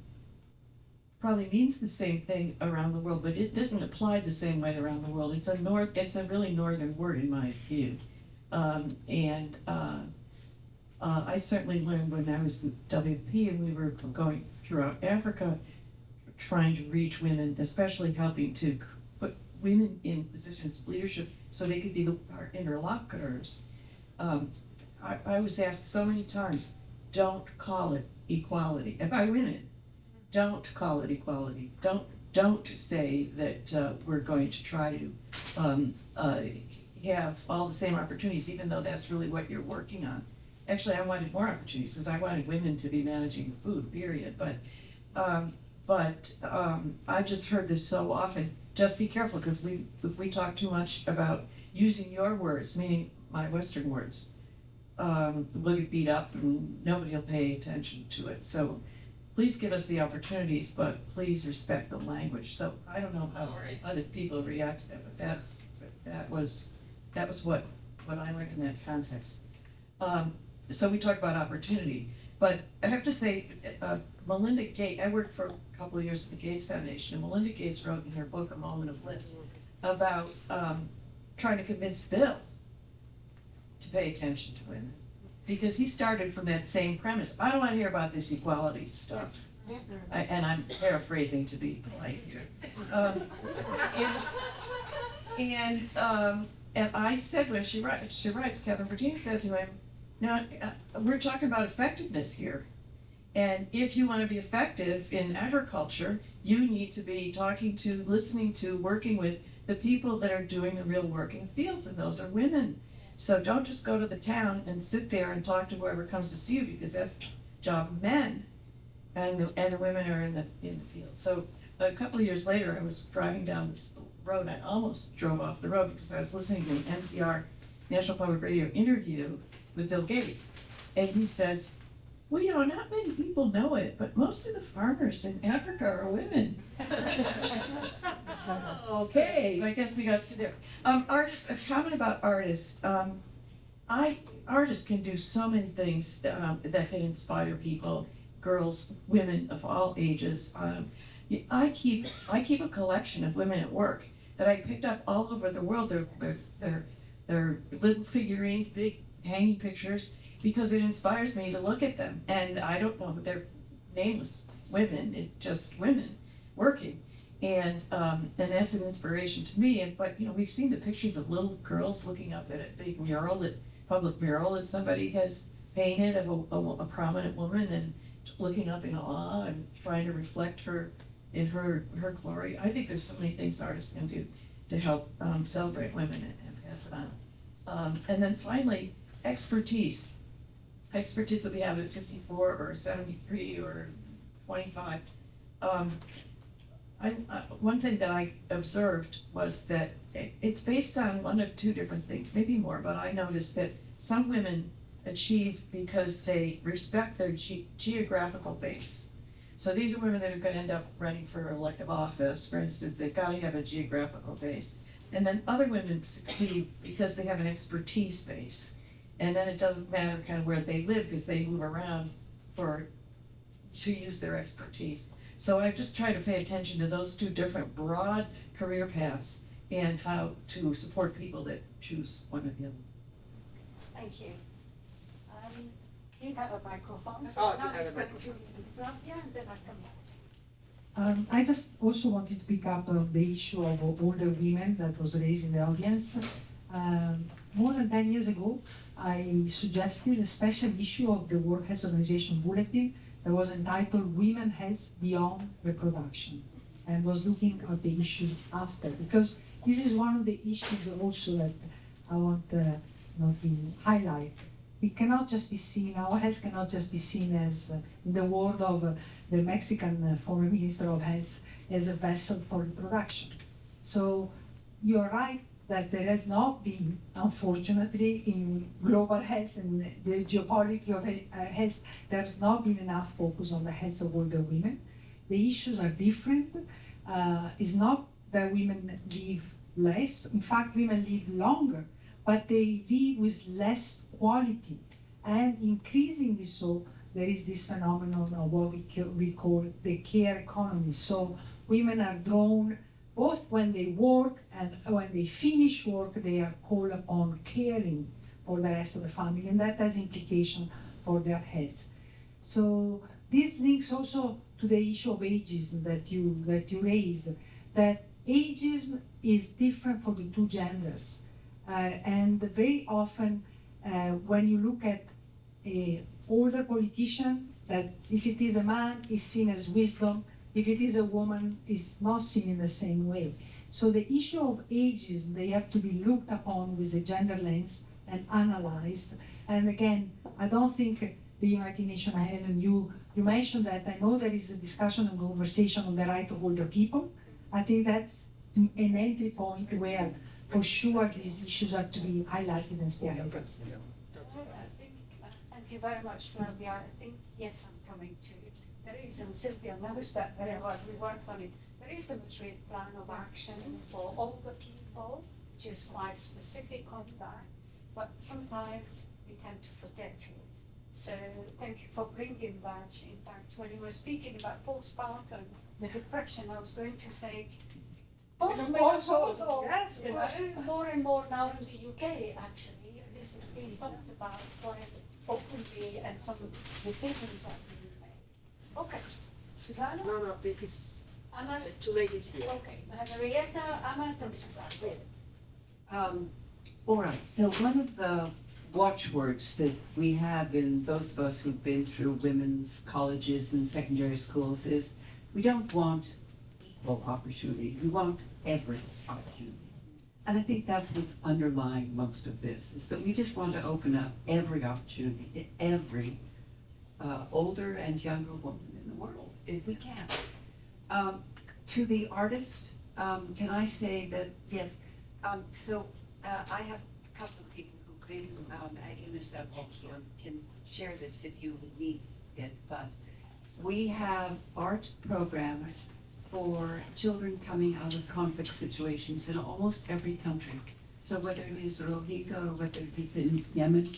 probably means the same thing around the world, but it doesn't apply the same way around the world. It's a really northern word in my view. I certainly learned when I was in WP and we were going throughout Africa, trying to reach women, especially helping to put women in positions of leadership so they could be our interlocutors. I was asked so many times, don't call it equality. And by women, don't call it equality. Don't say that we're going to try to have all the same opportunities, even though that's really what you're working on. Actually, I wanted more opportunities because I wanted women to be managing the food, period. But I just heard this so often. Just be careful, because if we talk too much about using your words, meaning my Western words, we'll get beat up and nobody will pay attention to it. So please give us the opportunities, but please respect the language. So I don't know how other people react to that, but that was what I learned in that context. So we talk about opportunity, but I have to say, Melinda Gates, I worked for a couple of years at the Gates Foundation, and Melinda Gates wrote in her book, A Moment of Lift, about trying to convince Bill to pay attention to women. Because he started from that same premise. I don't want to hear about this equality stuff. And I'm paraphrasing to be polite here. And I said, when she writes, Catherine Virginia said to him, now, we're talking about effectiveness here. And if you want to be effective in agriculture, you need to be talking to, listening to, working with the people that are doing the real work in the fields, and those are women. So don't just go to the town and sit there and talk to whoever comes to see you, because that's the job of men, and the women are in the field. So a couple of years later, I was driving down this road, and I almost drove off the road because I was listening to an NPR National Public Radio interview with Bill Gates, and he says, well, you know, not many people know it, but most of the farmers in Africa are women. Okay, I guess we got to there. Artists, a comment about artists. Artists can do so many things that can inspire people, girls, women of all ages. I keep a collection of women at work that I picked up all over the world. They're little figurines, big hanging pictures, because it inspires me to look at them. And I don't know, but they're nameless women, it's just women working. And that's an inspiration to me. But you know, we've seen the pictures of little girls looking up at a big public mural that somebody has painted of a prominent woman, and looking up in awe and trying to reflect her in her glory. I think there's so many things artists can do to help celebrate women and pass it on. And then finally, expertise that we have at 54 or 73 or 25. One thing that I observed was that it's based on one of two different things, maybe more, but I noticed that some women achieve because they respect their geographical base. So these are women that are going to end up running for elective office, for instance. They've got to have a geographical base. And then other women succeed because they have an expertise base. And then it doesn't matter kind of where they live, because they move around to use their expertise. So I've just tried to pay attention to those two different broad career paths and how to support people that choose one or the other. Thank you. You have a microphone, so now it's going to be in front here, and then I come back. I just also wanted to pick up the issue of older women that was raised in the audience. More than 10 years ago, I suggested a special issue of the World Health Organization bulletin that was entitled Women Health Beyond Reproduction, and was looking at the issue after, because This is one of the issues also that I want to highlight. We cannot just be seen, our health cannot just be seen as, in the word of the Mexican former Minister of Health, as a vessel for reproduction. So you're right that there has not been, unfortunately, in global health and the geopolitics of health, there's not been enough focus on the health of older women. The issues are different. It's not that women live less. In fact, women live longer, but they live with less quality. And increasingly so, there is this phenomenon of what we call the care economy. So women are drawn, both when they work and when they finish work, they are called upon caring for the rest of the family, and that has implication for their health. So this links also to the issue of ageism that you raised, that ageism is different for the two genders. And very often, when you look at an older politician, that if it is a man, is seen as wisdom. If it is a woman, it's not seen in the same way. So the issue of ageism, they have to be looked upon with a gender lens and analyzed. And again, I don't think the United Nations, and you mentioned that, I know there is a discussion and conversation on the right of older people. I think that's an entry point where, for sure, these issues have to be highlighted and spearheaded. Thank you very much, Flavia. I think, yes, I'm coming to it. There is, and Sylvia knows that very well, we worked on it. There is the Madrid Plan of Action for older people, which is quite specific on that, but sometimes we tend to forget it. So thank you for bringing that. In fact, when you were speaking about postpartum, the depression, I was going to say, postpartum, yes, more and more now in the UK, actually, this is being talked about quite openly, and some decisions that we made. Okay, Susanna? No, because Anna? the two ladies here. Okay, Marietta, Anna, and Susanna. All right, so one of the watchwords that we have in those of us who've been through women's colleges and secondary schools is we don't want equal opportunity, we want every opportunity. And I think that's what's underlying most of this, is that we just want to open up every opportunity to every older and younger woman in the world, if we can. To the artist, can I say that, yes, I have a couple of people who've been at UNICEF also can share this if you need it, but we have art programs for children coming out of conflict situations in almost every country. So whether it is Rohingya or whether it is in Yemen,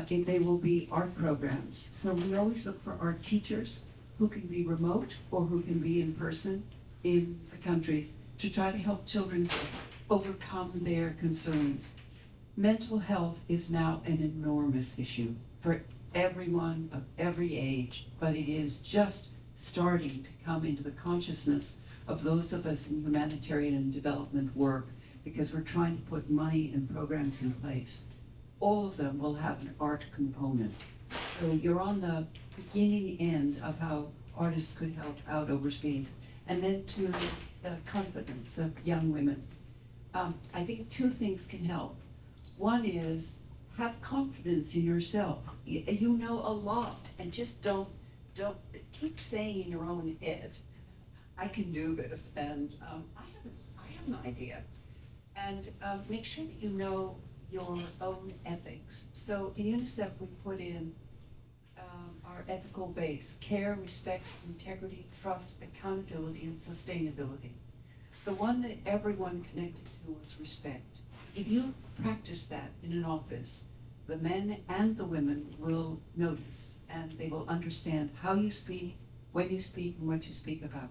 they will be art programs. So we always look for art teachers who can be remote or who can be in person in the countries to try to help children overcome their concerns. Mental health is now an enormous issue for everyone of every age, but it is just starting to come into the consciousness of those of us in humanitarian and development work, because we're trying to put money and programs in place. All of them will have an art component. So you're on the beginning end of how artists could help out overseas. And then to the confidence of young women. I think two things can help. One is have confidence in yourself. You know a lot, and just don't keep saying in your own head, I can do this, and I have an idea. And make sure that you know your own ethics. So in UNICEF, we put in our ethical base: care, respect, integrity, trust, accountability, and sustainability. The one that everyone connected to was respect. If you practice that in an office, the men and the women will notice, and they will understand how you speak, when you speak, and what you speak about.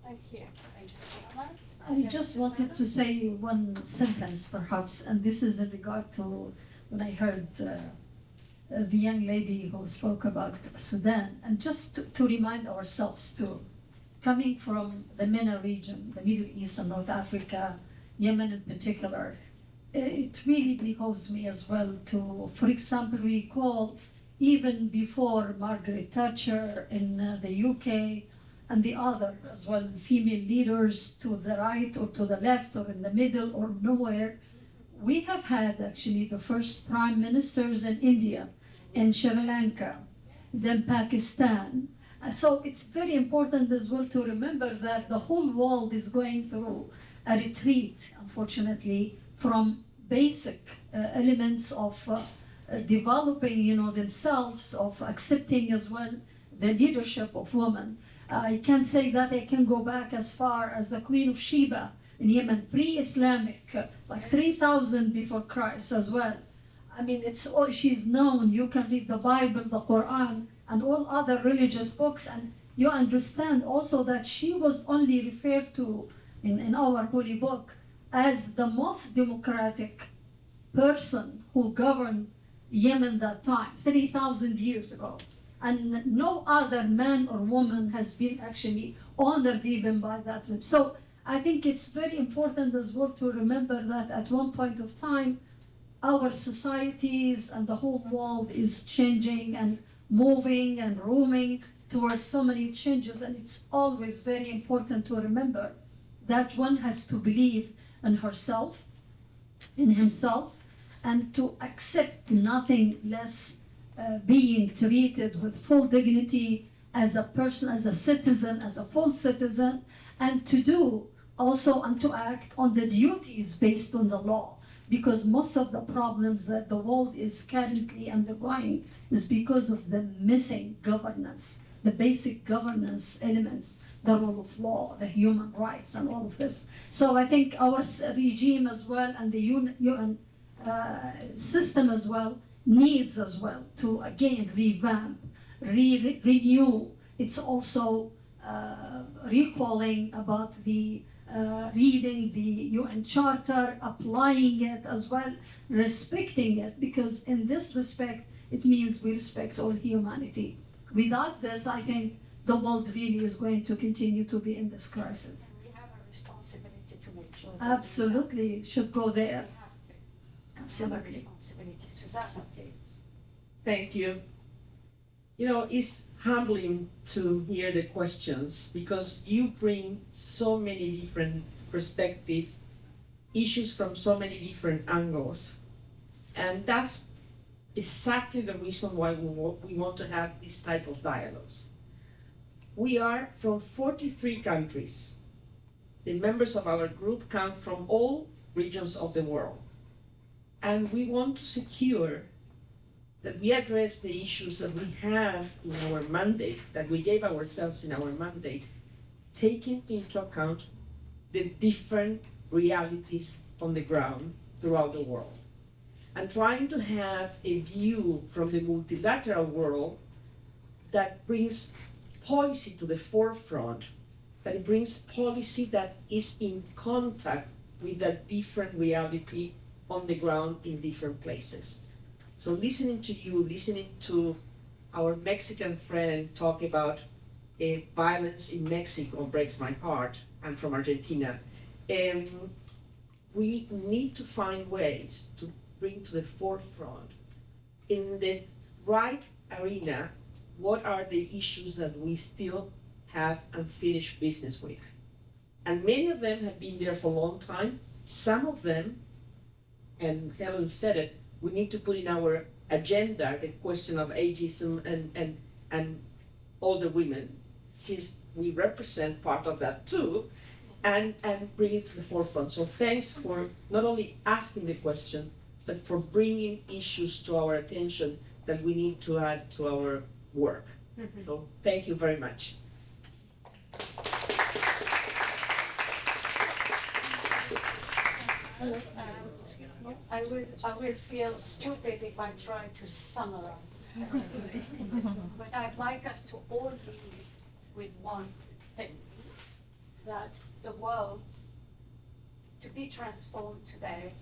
Thank you. Thank you. I just wanted to say one sentence, perhaps, and this is in regard to when I heard the young lady who spoke about Sudan, and just to remind ourselves too, coming from the MENA region, the Middle East and North Africa, Yemen in particular, it really behoves me as well to, for example, recall even before Margaret Thatcher in the UK, and the other as well, female leaders to the right or to the left or in the middle or nowhere. We have had actually the first prime ministers in India, in Sri Lanka, then Pakistan. So it's very important as well to remember that the whole world is going through a retreat, unfortunately, from basic elements of developing, themselves, of accepting as well the leadership of women. I can say that I can go back as far as the Queen of Sheba in Yemen, pre-Islamic, like 3000 before Christ as well. I mean, she's known. You can read the Bible, the Quran, and all other religious books, and you understand also that she was only referred to in our holy book as the most democratic person who governed Yemen that time, 3,000 years ago. And no other man or woman has been actually honored even by that. So I think it's very important as well to remember that at one point of time, our societies and the whole world is changing and moving and roaming towards so many changes. And it's always very important to remember that one has to believe in herself, in himself, and to accept nothing less being treated with full dignity as a person, as a citizen, as a full citizen, and to do also and to act on the duties based on the law. Because most of the problems that the world is currently undergoing is because of the missing governance, the basic governance elements, the rule of law, the human rights, and all of this. So I think our regime as well and the UN system as well needs as well to again revamp, renew. It's also recalling about the reading the UN Charter, applying it as well, respecting it, because in this respect, it means we respect all humanity. Without this, I think the world really is going to continue to be in this crisis. We have a responsibility to make sure. Absolutely, should go there. Absolutely. Responsibility. Susanna, please. Thank you. It's humbling to hear the questions because you bring so many different perspectives, issues from so many different angles. And that's exactly the reason why we want to have this type of dialogues. We are from 43 countries. The members of our group come from all regions of the world. And we want to secure that we address the issues that we have in our mandate, that we gave ourselves in our mandate, taking into account the different realities on the ground throughout the world. And trying to have a view from the multilateral world that brings policy to the forefront, that it brings policy that is in contact with a different reality on the ground in different places. So listening to you, listening to our Mexican friend talk about violence in Mexico breaks my heart. I'm from Argentina. We need to find ways to bring to the forefront, in the right arena, what are the issues that we still have unfinished business with. And many of them have been there for a long time. Some of them, and Helen said it, we need to put in our agenda the question of ageism and older women, since we represent part of that too, and bring it to the forefront. So thanks for not only asking the question, but for bringing issues to our attention that we need to add to our work. Mm-hmm. So thank you very much. I will feel stupid if I try to summarize. But I'd like us to all leave with one thing, that the world, to be transformed today,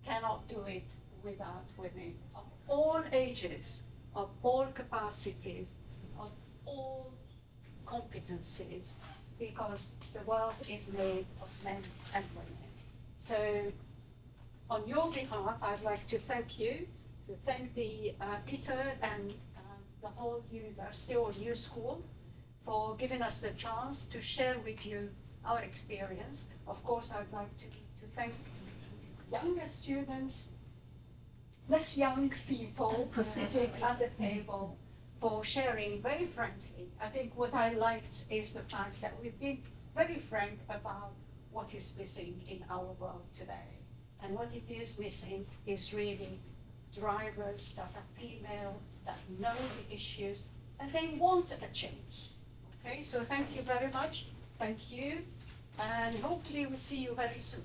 cannot do it without women of all ages, of all capacities, of all competencies, because the world is made of men and women. So, on your behalf, I'd like to thank you, to thank the ITER and the whole university or new school for giving us the chance to share with you our experience. Of course, I'd like to thank younger students, less young people sitting at the table for sharing very frankly. I think what I liked is the fact that we've been very frank about what is missing in our world today. And what it is missing is really drivers that are female, that know the issues, and they want a change. Okay, so thank you very much. Thank you. And hopefully we'll see you very soon.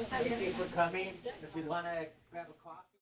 Thank you for coming. If you want to grab a coffee.